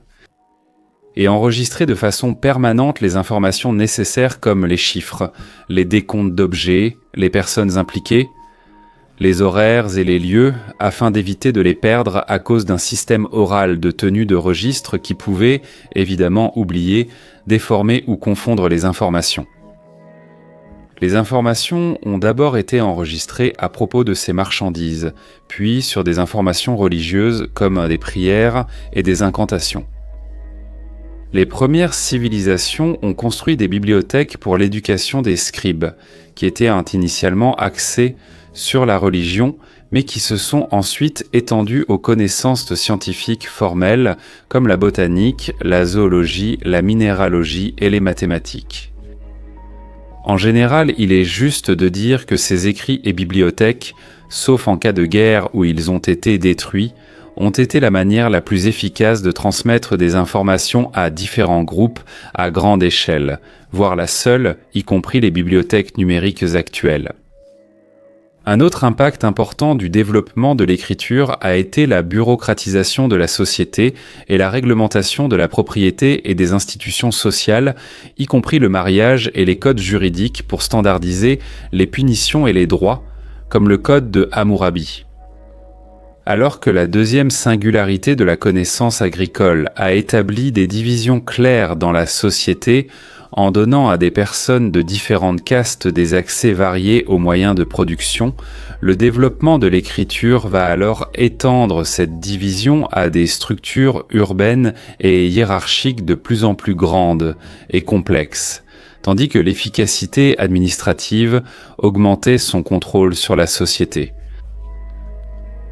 et enregistrer de façon permanente les informations nécessaires comme les chiffres, les décomptes d'objets, les personnes impliquées, les horaires et les lieux, afin d'éviter de les perdre à cause d'un système oral de tenue de registre qui pouvait, évidemment, oublier, déformer ou confondre les informations. Les informations ont d'abord été enregistrées à propos de ces marchandises, puis sur des informations religieuses comme des prières et des incantations. Les premières civilisations ont construit des bibliothèques pour l'éducation des scribes, qui étaient initialement axées sur la religion, mais qui se sont ensuite étendues aux connaissances scientifiques formelles comme la botanique, la zoologie, la minéralogie et les mathématiques. En général, il est juste de dire que ces écrits et bibliothèques, sauf en cas de guerre où ils ont été détruits, ont été la manière la plus efficace de transmettre des informations à différents groupes à grande échelle, voire la seule, y compris les bibliothèques numériques actuelles. Un autre impact important du développement de l'écriture a été la bureaucratisation de la société et la réglementation de la propriété et des institutions sociales, y compris le mariage et les codes juridiques pour standardiser les punitions et les droits, comme le code de Hammurabi. Alors que la deuxième singularité de la connaissance agricole a établi des divisions claires dans la société En donnant à des personnes de différentes castes des accès variés aux moyens de production, le développement de l'écriture va alors étendre cette division à des structures urbaines et hiérarchiques de plus en plus grandes et complexes, tandis que l'efficacité administrative augmentait son contrôle sur la société.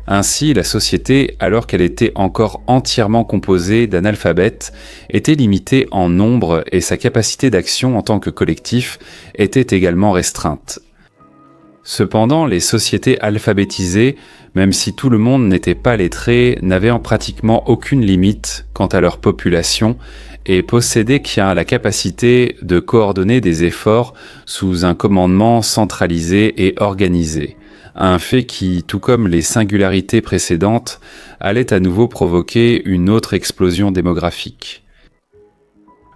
Ainsi, la société, alors qu'elle était encore entièrement composée d'analphabètes, était limitée en nombre et sa capacité d'action en tant que collectif était également restreinte. Cependant, les sociétés alphabétisées, même si tout le monde n'était pas lettré, n'avaient pratiquement aucune limite quant à leur population et possédaient la capacité de coordonner des efforts sous un commandement centralisé et organisé. Un fait qui, tout comme les singularités précédentes, allait à nouveau provoquer une autre explosion démographique.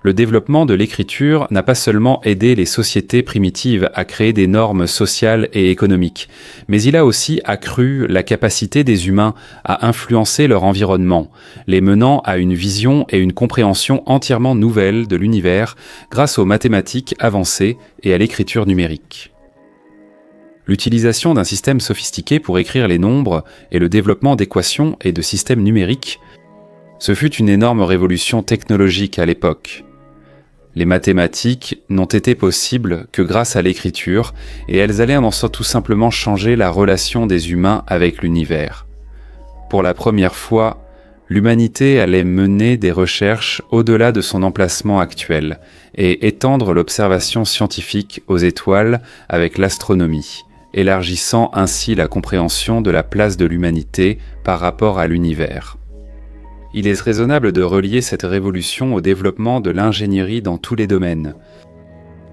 Le développement de l'écriture n'a pas seulement aidé les sociétés primitives à créer des normes sociales et économiques, mais il a aussi accru la capacité des humains à influencer leur environnement, les menant à une vision et une compréhension entièrement nouvelles de l'univers grâce aux mathématiques avancées et à l'écriture numérique. L'utilisation d'un système sophistiqué pour écrire les nombres et le développement d'équations et de systèmes numériques, ce fut une énorme révolution technologique à l'époque. Les mathématiques n'ont été possibles que grâce à l'écriture, et elles allaient tout simplement changer la relation des humains avec l'univers. Pour la première fois, l'humanité allait mener des recherches au-delà de son emplacement actuel, et étendre l'observation scientifique aux étoiles avec l'astronomie, élargissant ainsi la compréhension de la place de l'humanité par rapport à l'univers. Il est raisonnable de relier cette révolution au développement de l'ingénierie dans tous les domaines.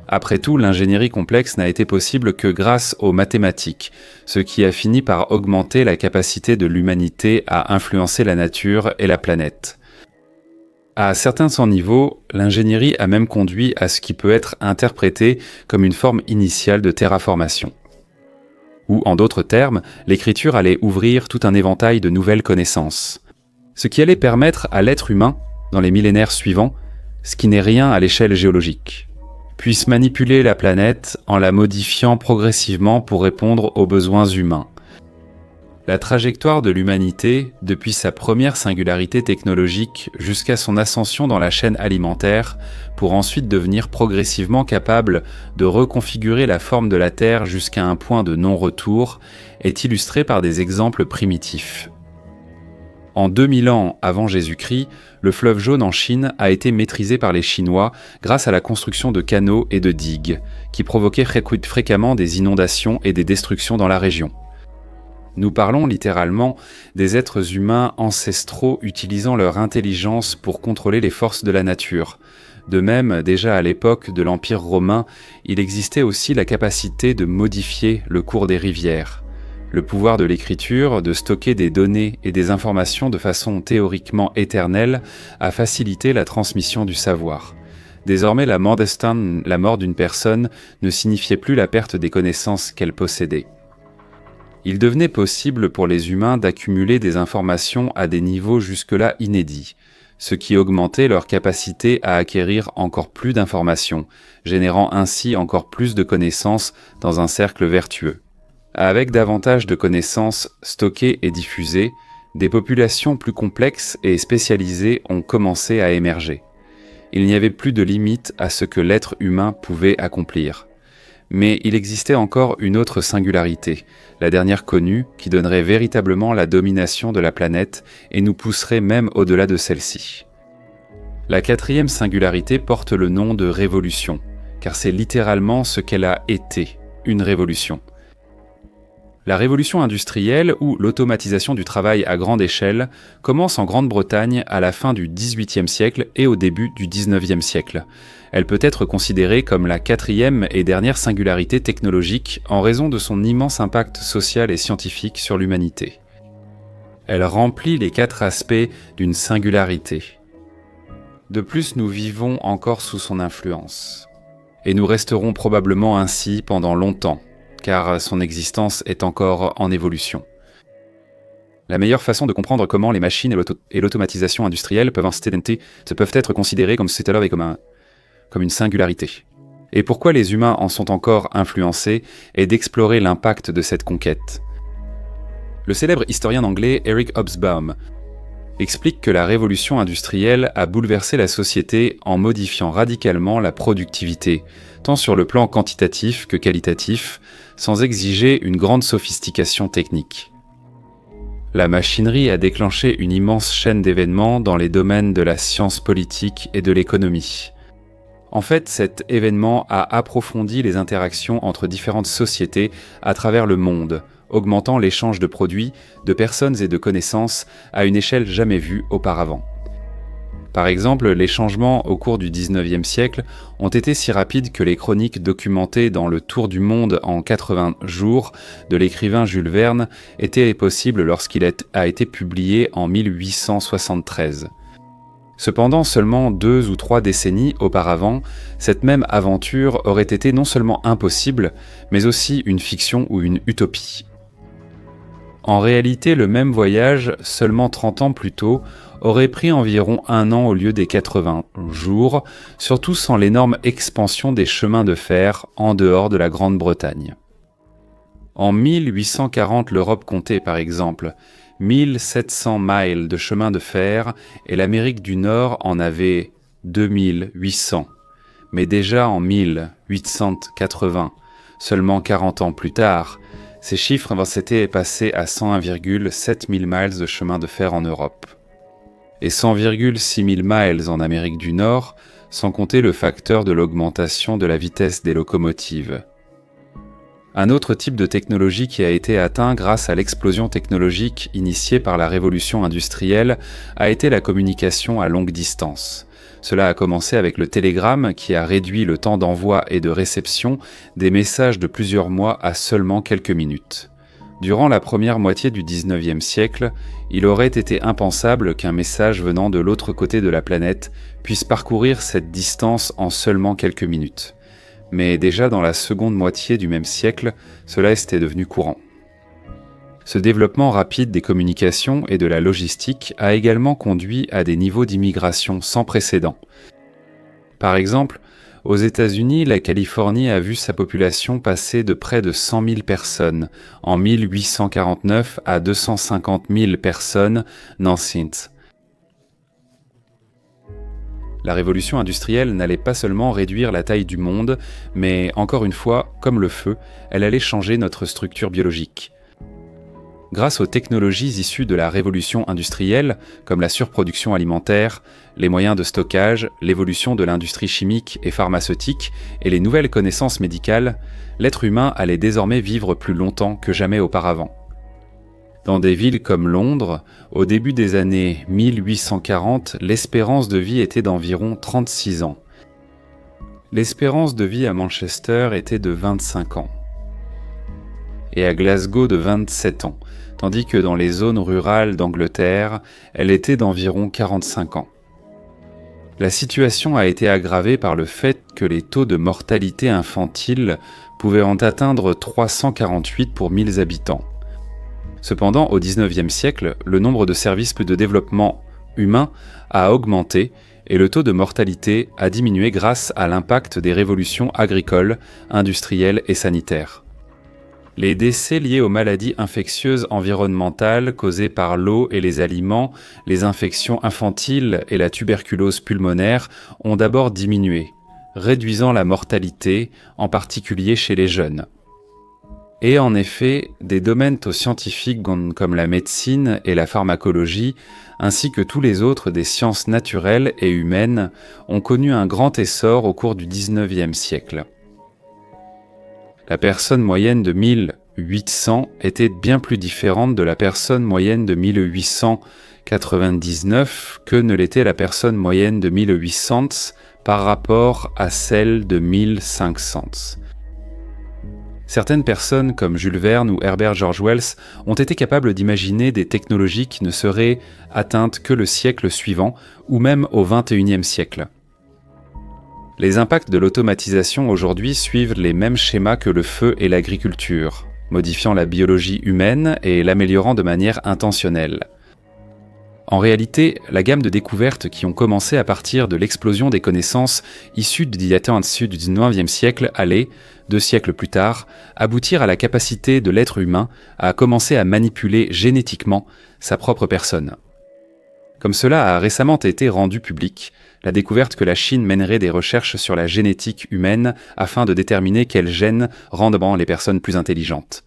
Après tout, l'ingénierie complexe n'a été possible que grâce aux mathématiques, ce qui a fini par augmenter la capacité de l'humanité à influencer la nature et la planète. À certains niveaux, l'ingénierie a même conduit à ce qui peut être interprété comme une forme initiale de terraformation. Ou, en d'autres termes, l'écriture allait ouvrir tout un éventail de nouvelles connaissances. Ce qui allait permettre à l'être humain, dans les millénaires suivants, ce qui n'est rien à l'échelle géologique, puisse manipuler la planète en la modifiant progressivement pour répondre aux besoins humains. La trajectoire de l'humanité, depuis sa première singularité technologique jusqu'à son ascension dans la chaîne alimentaire, pour ensuite devenir progressivement capable de reconfigurer la forme de la Terre jusqu'à un point de non-retour, est illustrée par des exemples primitifs. En 2000 ans avant Jésus-Christ, le fleuve Jaune en Chine a été maîtrisé par les Chinois grâce à la construction de canaux et de digues, qui provoquaient fréquemment des inondations et des destructions dans la région. Nous parlons littéralement des êtres humains ancestraux utilisant leur intelligence pour contrôler les forces de la nature. De même, déjà à l'époque de l'Empire romain, il existait aussi la capacité de modifier le cours des rivières. Le pouvoir de l'écriture, de stocker des données et des informations de façon théoriquement éternelle, a facilité la transmission du savoir. Désormais, la mort d'une personne ne signifiait plus la perte des connaissances qu'elle possédait. Il devenait possible pour les humains d'accumuler des informations à des niveaux jusque-là inédits, ce qui augmentait leur capacité à acquérir encore plus d'informations, générant ainsi encore plus de connaissances dans un cercle vertueux. Avec davantage de connaissances stockées et diffusées, des populations plus complexes et spécialisées ont commencé à émerger. Il n'y avait plus de limite à ce que l'être humain pouvait accomplir. Mais il existait encore une autre singularité, la dernière connue, qui donnerait véritablement la domination de la planète et nous pousserait même au-delà de celle-ci. La quatrième singularité porte le nom de révolution, car c'est littéralement ce qu'elle a été, une révolution. La révolution industrielle, ou l'automatisation du travail à grande échelle, commence en Grande-Bretagne à la fin du XVIIIe siècle et au début du XIXe siècle. Elle peut être considérée comme la quatrième et dernière singularité technologique en raison de son immense impact social et scientifique sur l'humanité. Elle remplit les 4 aspects d'une singularité. De plus, nous vivons encore sous son influence. Et nous resterons probablement ainsi pendant longtemps, car son existence est encore en évolution. La meilleure façon de comprendre comment les machines et l'automatisation industrielle peuvent être considérées comme comme une singularité. Et pourquoi les humains en sont encore influencés, et d'explorer l'impact de cette conquête. Le célèbre historien anglais Eric Hobsbawm explique que la révolution industrielle a bouleversé la société en modifiant radicalement la productivité, tant sur le plan quantitatif que qualitatif, sans exiger une grande sophistication technique. La machinerie a déclenché une immense chaîne d'événements dans les domaines de la science politique et de l'économie. En fait, cet événement a approfondi les interactions entre différentes sociétés à travers le monde, augmentant l'échange de produits, de personnes et de connaissances à une échelle jamais vue auparavant. Par exemple, les changements au cours du XIXe siècle ont été si rapides que les chroniques documentées dans le Tour du monde en 80 jours de l'écrivain Jules Verne étaient possibles lorsqu'il a été publié en 1873. Cependant, seulement 2 ou 3 décennies auparavant, cette même aventure aurait été non seulement impossible, mais aussi une fiction ou une utopie. En réalité, le même voyage, seulement 30 ans plus tôt, aurait pris environ 1 an au lieu des 80 jours, surtout sans l'énorme expansion des chemins de fer en dehors de la Grande-Bretagne. En 1840, l'Europe comptait par exemple 1700 miles de chemin de fer et l'Amérique du Nord en avait 2800. Mais déjà en 1880, seulement 40 ans plus tard, ces chiffres s'étaient passés à 101,7 000 miles de chemin de fer en Europe. Et 100,6 000 miles en Amérique du Nord, sans compter le facteur de l'augmentation de la vitesse des locomotives. Un autre type de technologie qui a été atteint grâce à l'explosion technologique initiée par la révolution industrielle a été la communication à longue distance. Cela a commencé avec le télégramme qui a réduit le temps d'envoi et de réception des messages de plusieurs mois à seulement quelques minutes. Durant la première moitié du XIXe siècle, il aurait été impensable qu'un message venant de l'autre côté de la planète puisse parcourir cette distance en seulement quelques minutes. Mais déjà dans la seconde moitié du même siècle, cela était devenu courant. Ce développement rapide des communications et de la logistique a également conduit à des niveaux d'immigration sans précédent. Par exemple, aux États-Unis, la Californie a vu sa population passer de près de 100 000 personnes en 1849 à 250 000 personnes naissantes. La révolution industrielle n'allait pas seulement réduire la taille du monde, mais encore une fois, comme le feu, elle allait changer notre structure biologique. Grâce aux technologies issues de la révolution industrielle, comme la surproduction alimentaire, les moyens de stockage, l'évolution de l'industrie chimique et pharmaceutique et les nouvelles connaissances médicales, l'être humain allait désormais vivre plus longtemps que jamais auparavant. Dans des villes comme Londres, au début des années 1840, l'espérance de vie était d'environ 36 ans. L'espérance de vie à Manchester était de 25 ans. Et à Glasgow de 27 ans, tandis que dans les zones rurales d'Angleterre, elle était d'environ 45 ans. La situation a été aggravée par le fait que les taux de mortalité infantile pouvaient en atteindre 348 pour 1000 habitants. Cependant, au XIXe siècle, le nombre de services de développement humain a augmenté et le taux de mortalité a diminué grâce à l'impact des révolutions agricoles, industrielles et sanitaires. Les décès liés aux maladies infectieuses environnementales causées par l'eau et les aliments, les infections infantiles et la tuberculose pulmonaire ont d'abord diminué, réduisant la mortalité, en particulier chez les jeunes. Et en effet, des domaines scientifiques comme la médecine et la pharmacologie, ainsi que tous les autres des sciences naturelles et humaines, ont connu un grand essor au cours du XIXe siècle. La personne moyenne de 1800 était bien plus différente de la personne moyenne de 1899 que ne l'était la personne moyenne de 1800 par rapport à celle de 1500. Certaines personnes comme Jules Verne ou Herbert George Wells ont été capables d'imaginer des technologies qui ne seraient atteintes que le siècle suivant ou même au XXIe siècle. Les impacts de l'automatisation aujourd'hui suivent les mêmes schémas que le feu et l'agriculture, modifiant la biologie humaine et l'améliorant de manière intentionnelle. En réalité, la gamme de découvertes qui ont commencé à partir de l'explosion des connaissances issues du dilatant du XIXe siècle allait, 2 siècles plus tard, aboutir à la capacité de l'être humain à commencer à manipuler génétiquement sa propre personne. Comme cela a récemment été rendu public, la découverte que la Chine mènerait des recherches sur la génétique humaine afin de déterminer quels gènes rendent les personnes plus intelligentes.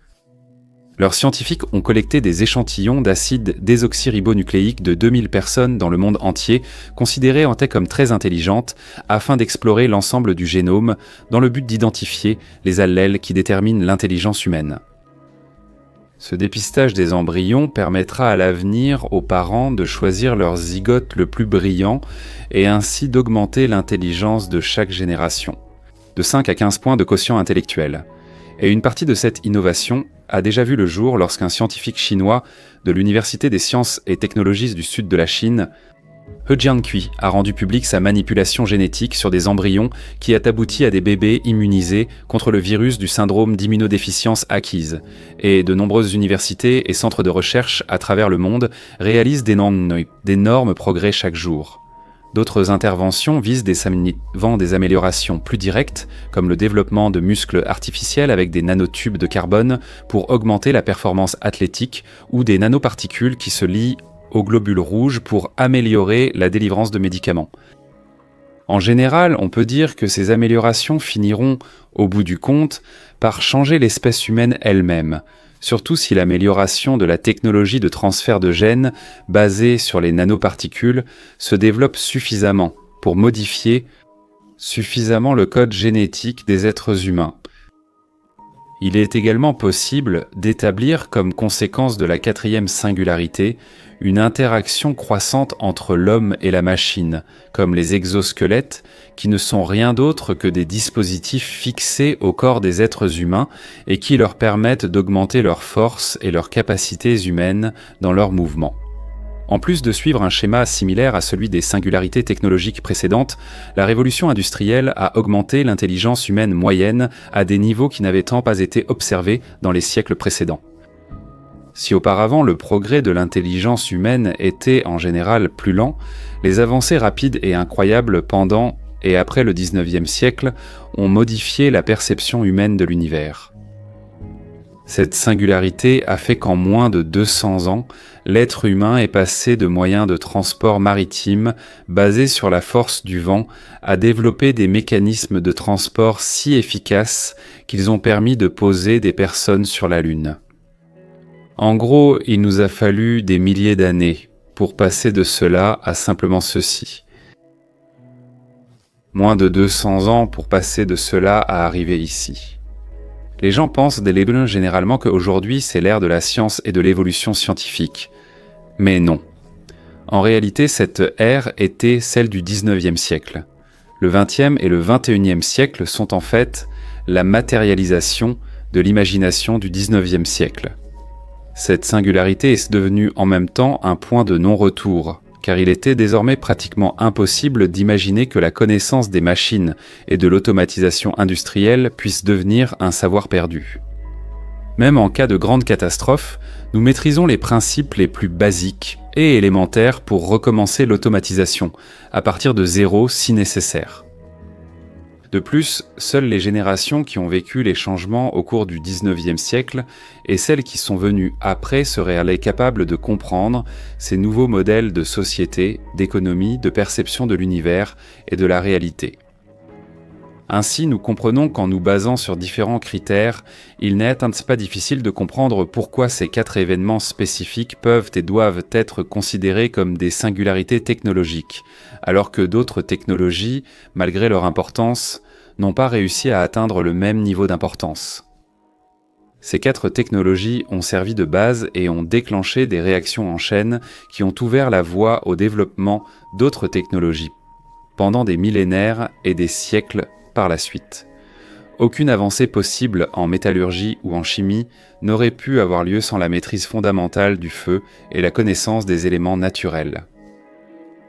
Leurs scientifiques ont collecté des échantillons d'acide désoxyribonucléique de 2000 personnes dans le monde entier, considérées comme très intelligentes, afin d'explorer l'ensemble du génome dans le but d'identifier les allèles qui déterminent l'intelligence humaine. Ce dépistage des embryons permettra à l'avenir aux parents de choisir leur zygote le plus brillant et ainsi d'augmenter l'intelligence de chaque génération, de 5 à 15 points de quotient intellectuel. Et une partie de cette innovation a déjà vu le jour lorsqu'un scientifique chinois de l'Université des sciences et technologies du sud de la Chine, He Jiankui, a rendu public sa manipulation génétique sur des embryons qui a abouti à des bébés immunisés contre le virus du syndrome d'immunodéficience acquise. Et de nombreuses universités et centres de recherche à travers le monde réalisent d'énormes progrès chaque jour. D'autres interventions visent des améliorations plus directes, comme le développement de muscles artificiels avec des nanotubes de carbone pour augmenter la performance athlétique ou des nanoparticules qui se lient aux globules rouges pour améliorer la délivrance de médicaments. En général, on peut dire que ces améliorations finiront, au bout du compte, par changer l'espèce humaine elle-même, surtout si l'amélioration de la technologie de transfert de gènes basée sur les nanoparticules se développe suffisamment pour modifier suffisamment le code génétique des êtres humains. Il est également possible d'établir comme conséquence de la 4e singularité une interaction croissante entre l'homme et la machine, comme les exosquelettes, qui ne sont rien d'autre que des dispositifs fixés au corps des êtres humains et qui leur permettent d'augmenter leur force et leurs capacités humaines dans leurs mouvements. En plus de suivre un schéma similaire à celui des singularités technologiques précédentes, la révolution industrielle a augmenté l'intelligence humaine moyenne à des niveaux qui n'avaient tant pas été observés dans les siècles précédents. Si auparavant le progrès de l'intelligence humaine était en général plus lent, les avancées rapides et incroyables pendant et après le XIXe siècle ont modifié la perception humaine de l'univers. Cette singularité a fait qu'en moins de 200 ans, l'être humain est passé de moyens de transport maritime basés sur la force du vent à développer des mécanismes de transport si efficaces qu'ils ont permis de poser des personnes sur la Lune. En gros, il nous a fallu des milliers d'années pour passer de cela à simplement ceci. Moins de 200 ans pour passer de cela à arriver ici. Les gens pensent généralement qu'aujourd'hui c'est l'ère de la science et de l'évolution scientifique. Mais non. En réalité, cette ère était celle du XIXe siècle. Le XXe et le XXIe siècle sont en fait la matérialisation de l'imagination du XIXe siècle. Cette singularité est devenue en même temps un point de non-retour, car il était désormais pratiquement impossible d'imaginer que la connaissance des machines et de l'automatisation industrielle puisse devenir un savoir perdu. Même en cas de grande catastrophe, nous maîtrisons les principes les plus basiques et élémentaires pour recommencer l'automatisation, à partir de zéro si nécessaire. De plus, seules les générations qui ont vécu les changements au cours du XIXe siècle et celles qui sont venues après seraient capables de comprendre ces nouveaux modèles de société, d'économie, de perception de l'univers et de la réalité. Ainsi, nous comprenons qu'en nous basant sur différents critères, il n'est pas difficile de comprendre pourquoi ces 4 événements spécifiques peuvent et doivent être considérés comme des singularités technologiques, alors que d'autres technologies, malgré leur importance, n'ont pas réussi à atteindre le même niveau d'importance. Ces 4 technologies ont servi de base et ont déclenché des réactions en chaîne qui ont ouvert la voie au développement d'autres technologies pendant des millénaires et des siècles par la suite. Aucune avancée possible en métallurgie ou en chimie n'aurait pu avoir lieu sans la maîtrise fondamentale du feu et la connaissance des éléments naturels.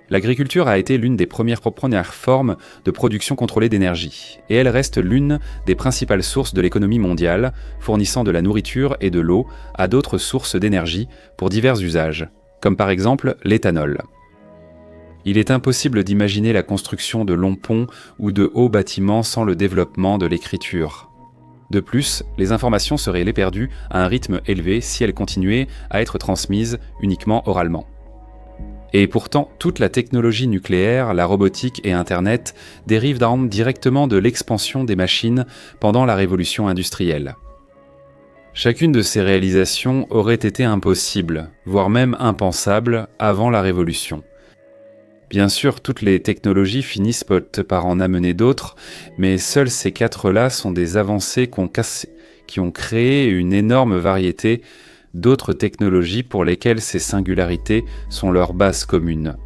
L'agriculture a été l'une des premières formes de production contrôlée d'énergie, et elle reste l'une des principales sources de l'économie mondiale, fournissant de la nourriture et de l'eau à d'autres sources d'énergie pour divers usages. comme par exemple l'éthanol. Il est impossible d'imaginer la construction de longs ponts ou de hauts bâtiments sans le développement de l'écriture. De plus, les informations seraient perdues à un rythme élevé si elles continuaient à être transmises uniquement oralement. Et pourtant, toute la technologie nucléaire, la robotique et Internet dérivent directement de l'expansion des machines pendant la révolution industrielle. Chacune de ces réalisations aurait été impossible, voire même impensable, avant la révolution. Bien sûr, toutes les technologies finissent par en amener d'autres, mais seules ces quatre-là sont des avancées qui ont créé une énorme variété d'autres technologies pour lesquelles ces singularités sont leur base commune.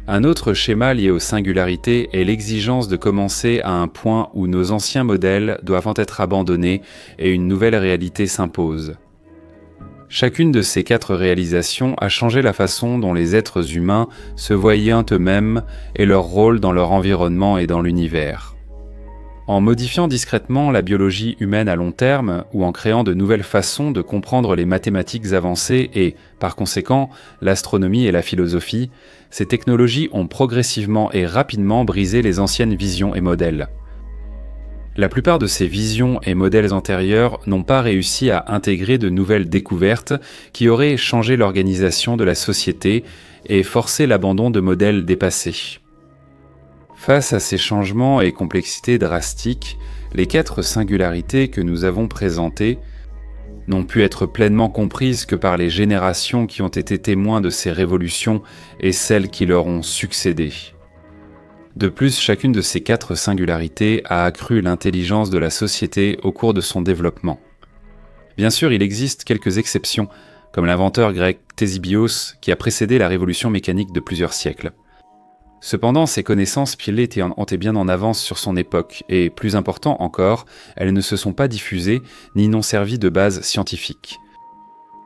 Un autre schéma lié aux singularités est l'exigence de commencer à un point où nos anciens modèles doivent être abandonnés et une nouvelle réalité s'impose. Chacune de ces quatre réalisations a changé la façon dont les êtres humains se voyaient eux-mêmes et leur rôle dans leur environnement et dans l'univers. En modifiant discrètement la biologie humaine à long terme ou en créant de nouvelles façons de comprendre les mathématiques avancées et, par conséquent, l'astronomie et la philosophie, ces technologies ont progressivement et rapidement brisé les anciennes visions et modèles. La plupart de ces visions et modèles antérieurs n'ont pas réussi à intégrer de nouvelles découvertes qui auraient changé l'organisation de la société et forcé l'abandon de modèles dépassés. Face à ces changements et complexités drastiques, les quatre singularités que nous avons présentées n'ont pu être pleinement comprises que par les générations qui ont été témoins de ces révolutions et celles qui leur ont succédé. De plus, chacune de ces quatre singularités a accru l'intelligence de la société au cours de son développement. Bien sûr, il existe quelques exceptions, comme l'inventeur grec Ctésibios qui a précédé la révolution mécanique de plusieurs siècles. Cependant, ses connaissances pilées étaient bien en avance sur son époque, et plus important encore, elles ne se sont pas diffusées ni n'ont servi de base scientifique.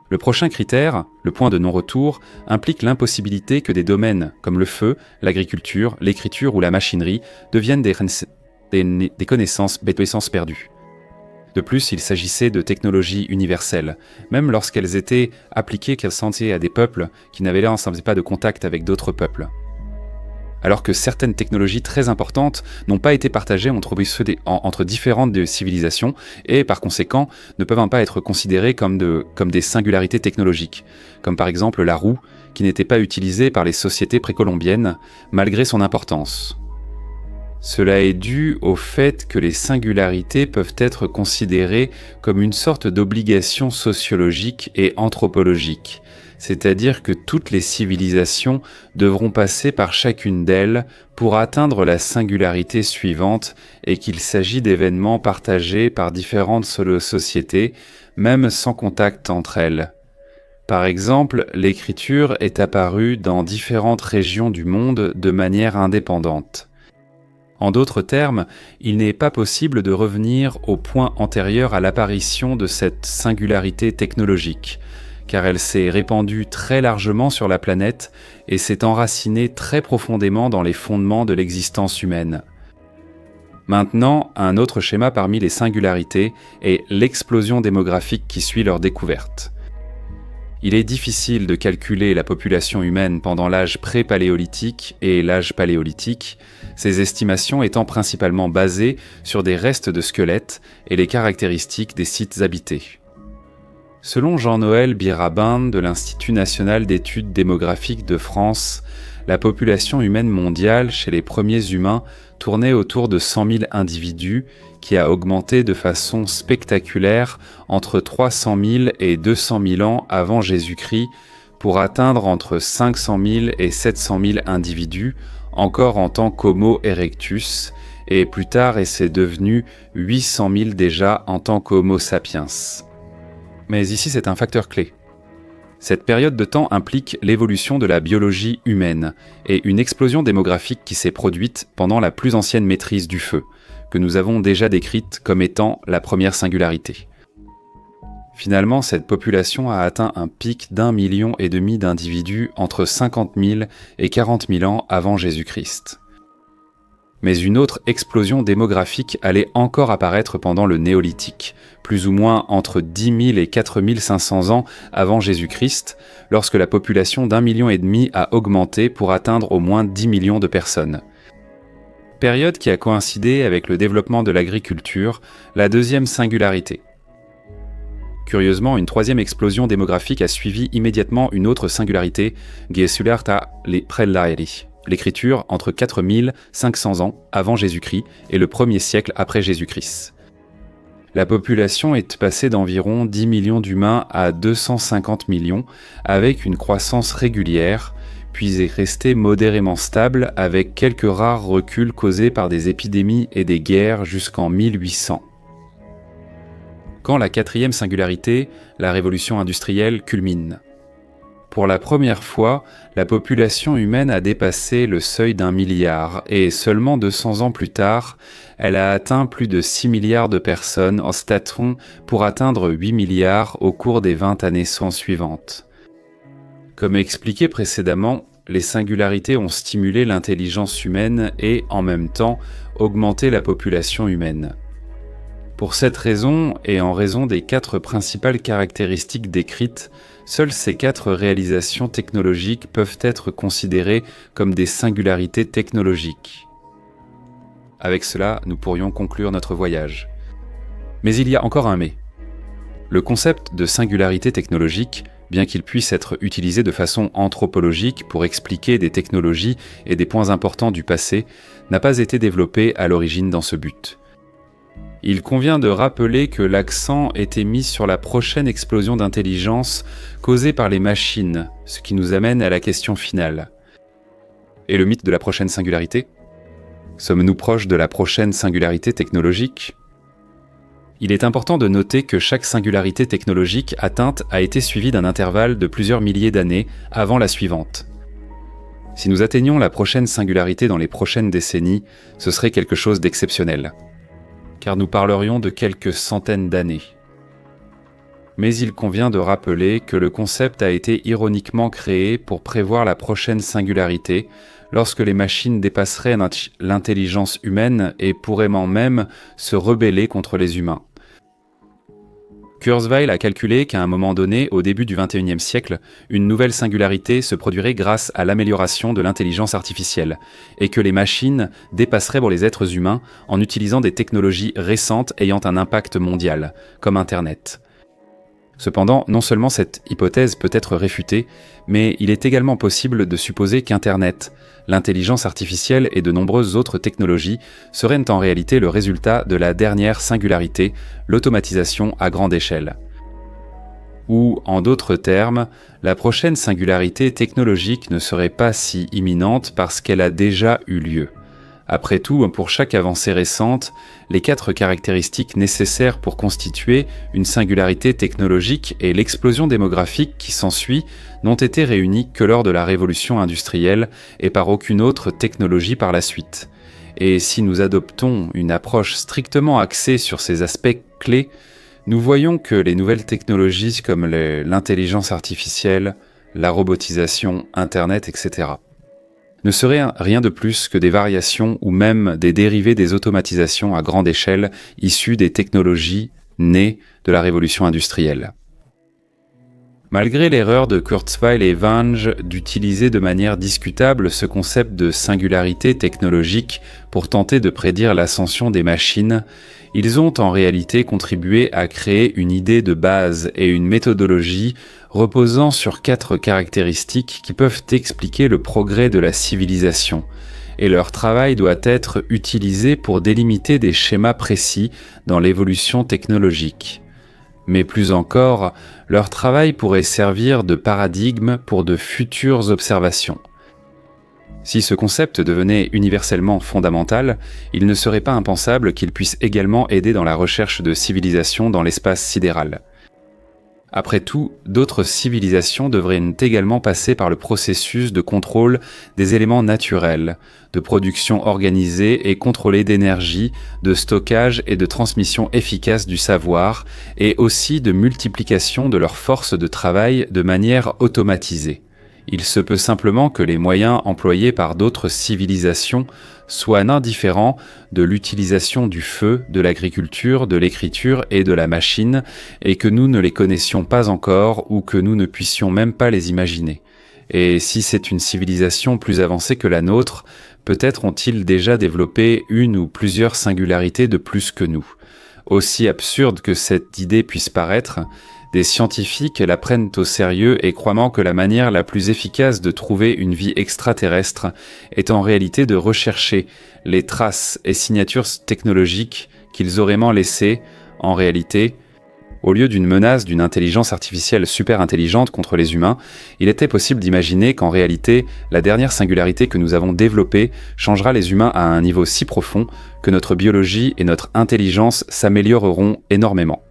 Le prochain critère, le point de non-retour, implique l'impossibilité que des domaines comme le feu, l'agriculture, l'écriture ou la machinerie deviennent des connaissances perdues. De plus, il s'agissait de technologies universelles, même lorsqu'elles étaient appliquées à des peuples qui n'avaient pas de contact avec d'autres peuples. Alors que certaines technologies très importantes n'ont pas été partagées entre différentes civilisations et par conséquent ne peuvent pas être considérées comme des singularités technologiques, comme par exemple la roue qui n'était pas utilisée par les sociétés précolombiennes malgré son importance. Cela est dû au fait que les singularités peuvent être considérées comme une sorte d'obligation sociologique et anthropologique, c'est-à-dire que toutes les civilisations devront passer par chacune d'elles pour atteindre la singularité suivante et qu'il s'agit d'événements partagés par différentes sociétés, même sans contact entre elles. Par exemple, l'écriture est apparue dans différentes régions du monde de manière indépendante. En d'autres termes, il n'est pas possible de revenir au point antérieur à l'apparition de cette singularité technologique, car elle s'est répandue très largement sur la planète et s'est enracinée très profondément dans les fondements de l'existence humaine. Maintenant, un autre schéma parmi les singularités est l'explosion démographique qui suit leur découverte. Il est difficile de calculer la population humaine pendant l'âge pré-paléolithique et l'âge paléolithique, ces estimations étant principalement basées sur des restes de squelettes et les caractéristiques des sites habités. Selon Jean-Noël Birabin de l'Institut national d'études démographiques de France, la population humaine mondiale chez les premiers humains tournait autour de 100 000 individus, qui a augmenté de façon spectaculaire entre 300 000 et 200 000 ans avant Jésus-Christ, pour atteindre entre 500 000 et 700 000 individus, encore en tant qu'Homo erectus, et plus tard c'est devenu 800 000 déjà en tant qu'Homo sapiens. Mais ici c'est un facteur clé. Cette période de temps implique l'évolution de la biologie humaine et une explosion démographique qui s'est produite pendant la plus ancienne maîtrise du feu, que nous avons déjà décrite comme étant la première singularité. Finalement, cette population a atteint un pic d'1,5 million d'individus entre 50 000 et 40 000 ans avant Jésus-Christ. Mais une autre explosion démographique allait encore apparaître pendant le Néolithique, plus ou moins entre 10 000 et 4 500 ans avant Jésus-Christ, lorsque la population d'1,5 million a augmenté pour atteindre au moins 10 millions de personnes. Période qui a coïncidé avec le développement de l'agriculture, la deuxième singularité. Curieusement, une troisième explosion démographique a suivi immédiatement une autre singularité, Gesularta Prelaeri, l'écriture entre 4500 ans avant Jésus-Christ et le 1er siècle après Jésus-Christ. La population est passée d'environ 10 millions d'humains à 250 millions, avec une croissance régulière, puis est restée modérément stable avec quelques rares reculs causés par des épidémies et des guerres jusqu'en 1800. Quand la quatrième singularité, la révolution industrielle, culmine. Pour la première fois, la population humaine a dépassé le seuil d'1 milliard et seulement 200 ans plus tard, elle a atteint plus de 6 milliards de personnes en statron pour atteindre 8 milliards au cours des 20 années suivantes. Comme expliqué précédemment, les singularités ont stimulé l'intelligence humaine et, en même temps, augmenté la population humaine. Pour cette raison, et en raison des 4 principales caractéristiques décrites, seules ces 4 réalisations technologiques peuvent être considérées comme des singularités technologiques. Avec cela, nous pourrions conclure notre voyage. Mais il y a encore un mais. Le concept de singularité technologique, bien qu'il puisse être utilisé de façon anthropologique pour expliquer des technologies et des points importants du passé, n'a pas été développé à l'origine dans ce but. Il convient de rappeler que l'accent était mis sur la prochaine explosion d'intelligence causée par les machines, ce qui nous amène à la question finale. Et le mythe de la prochaine singularité ? Sommes-nous proches de la prochaine singularité technologique ? Il est important de noter que chaque singularité technologique atteinte a été suivie d'un intervalle de plusieurs milliers d'années avant la suivante. Si nous atteignions la prochaine singularité dans les prochaines décennies, ce serait quelque chose d'exceptionnel, car nous parlerions de quelques centaines d'années. Mais il convient de rappeler que le concept a été ironiquement créé pour prévoir la prochaine singularité, lorsque les machines dépasseraient l'intelligence humaine et pourraient même se rebeller contre les humains. Kurzweil a calculé qu'à un moment donné, au début du XXIe siècle, une nouvelle singularité se produirait grâce à l'amélioration de l'intelligence artificielle, et que les machines dépasseraient pour les êtres humains en utilisant des technologies récentes ayant un impact mondial, comme Internet. Cependant, non seulement cette hypothèse peut être réfutée, mais il est également possible de supposer qu'Internet, l'intelligence artificielle et de nombreuses autres technologies seraient en réalité le résultat de la dernière singularité, l'automatisation à grande échelle. Ou, en d'autres termes, la prochaine singularité technologique ne serait pas si imminente parce qu'elle a déjà eu lieu. Après tout, pour chaque avancée récente, les 4 caractéristiques nécessaires pour constituer une singularité technologique et l'explosion démographique qui s'ensuit n'ont été réunies que lors de la révolution industrielle et par aucune autre technologie par la suite. Et si nous adoptons une approche strictement axée sur ces aspects clés, nous voyons que les nouvelles technologies comme l'intelligence artificielle, la robotisation, Internet, etc., ne seraient rien de plus que des variations ou même des dérivés des automatisations à grande échelle issues des technologies nées de la révolution industrielle. Malgré l'erreur de Kurzweil et Wange d'utiliser de manière discutable ce concept de singularité technologique pour tenter de prédire l'ascension des machines, ils ont en réalité contribué à créer une idée de base et une méthodologie reposant sur 4 caractéristiques qui peuvent expliquer le progrès de la civilisation, et leur travail doit être utilisé pour délimiter des schémas précis dans l'évolution technologique. Mais plus encore, leur travail pourrait servir de paradigme pour de futures observations. Si ce concept devenait universellement fondamental, il ne serait pas impensable qu'il puisse également aider dans la recherche de civilisations dans l'espace sidéral. Après tout, d'autres civilisations devraient également passer par le processus de contrôle des éléments naturels, de production organisée et contrôlée d'énergie, de stockage et de transmission efficace du savoir, et aussi de multiplication de leurs forces de travail de manière automatisée. Il se peut simplement que les moyens employés par d'autres civilisations soient indifférents de l'utilisation du feu, de l'agriculture, de l'écriture et de la machine, et que nous ne les connaissions pas encore ou que nous ne puissions même pas les imaginer. Et si c'est une civilisation plus avancée que la nôtre, peut-être ont-ils déjà développé une ou plusieurs singularités de plus que nous. Aussi absurde que cette idée puisse paraître, des scientifiques la prennent au sérieux et croient que la manière la plus efficace de trouver une vie extraterrestre est en réalité de rechercher les traces et signatures technologiques qu'ils auraient laissées, en réalité. Au lieu d'une menace d'une intelligence artificielle super intelligente contre les humains, il était possible d'imaginer qu'en réalité, la dernière singularité que nous avons développée changera les humains à un niveau si profond que notre biologie et notre intelligence s'amélioreront énormément.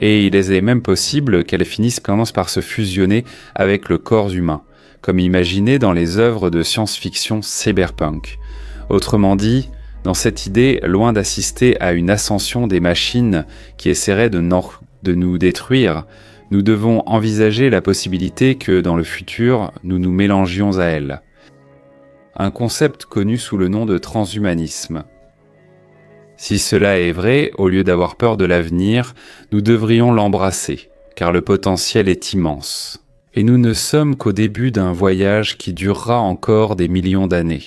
Et il est même possible qu'elles finissent par se fusionner avec le corps humain, comme imaginé dans les œuvres de science-fiction cyberpunk. Autrement dit, dans cette idée, loin d'assister à une ascension des machines qui essaieraient de nous détruire, nous devons envisager la possibilité que, dans le futur, nous nous mélangions à elles. Un concept connu sous le nom de transhumanisme. Si cela est vrai, au lieu d'avoir peur de l'avenir, nous devrions l'embrasser, car le potentiel est immense. Et nous ne sommes qu'au début d'un voyage qui durera encore des millions d'années.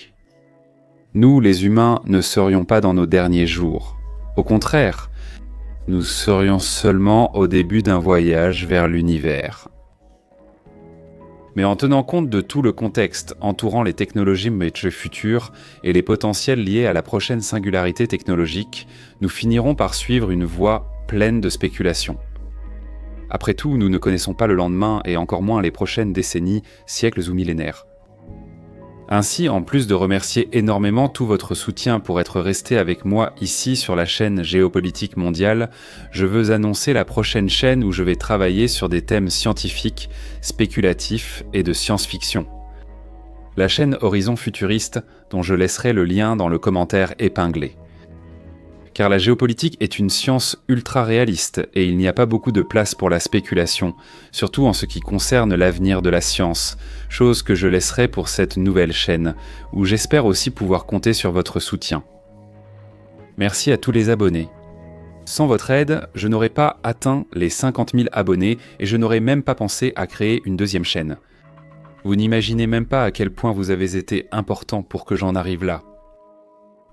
Nous, les humains, ne serions pas dans nos derniers jours. Au contraire, nous serions seulement au début d'un voyage vers l'univers. Mais en tenant compte de tout le contexte entourant les technologies futures et les potentiels liés à la prochaine singularité technologique, nous finirons par suivre une voie pleine de spéculations. Après tout, nous ne connaissons pas le lendemain et encore moins les prochaines décennies, siècles ou millénaires. Ainsi, en plus de remercier énormément tout votre soutien pour être resté avec moi ici sur la chaîne Géopolitique Mondiale, je veux annoncer la prochaine chaîne où je vais travailler sur des thèmes scientifiques, spéculatifs et de science-fiction. La chaîne Horizon Futuriste, dont je laisserai le lien dans le commentaire épinglé. Car la géopolitique est une science ultra réaliste et il n'y a pas beaucoup de place pour la spéculation, surtout en ce qui concerne l'avenir de la science, chose que je laisserai pour cette nouvelle chaîne, où j'espère aussi pouvoir compter sur votre soutien. Merci à tous les abonnés. Sans votre aide, je n'aurais pas atteint les 50 000 abonnés et je n'aurais même pas pensé à créer une deuxième chaîne. Vous n'imaginez même pas à quel point vous avez été important pour que j'en arrive là.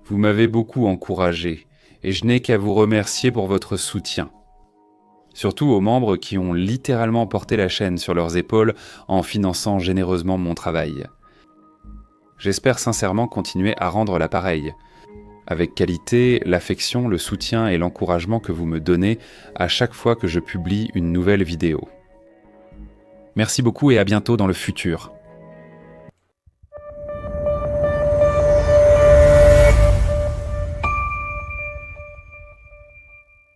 Vous m'avez beaucoup encouragé. Et je n'ai qu'à vous remercier pour votre soutien. Surtout aux membres qui ont littéralement porté la chaîne sur leurs épaules en finançant généreusement mon travail. J'espère sincèrement continuer à rendre l'appareil, avec qualité, l'affection, le soutien et l'encouragement que vous me donnez à chaque fois que je publie une nouvelle vidéo. Merci beaucoup et à bientôt dans le futur.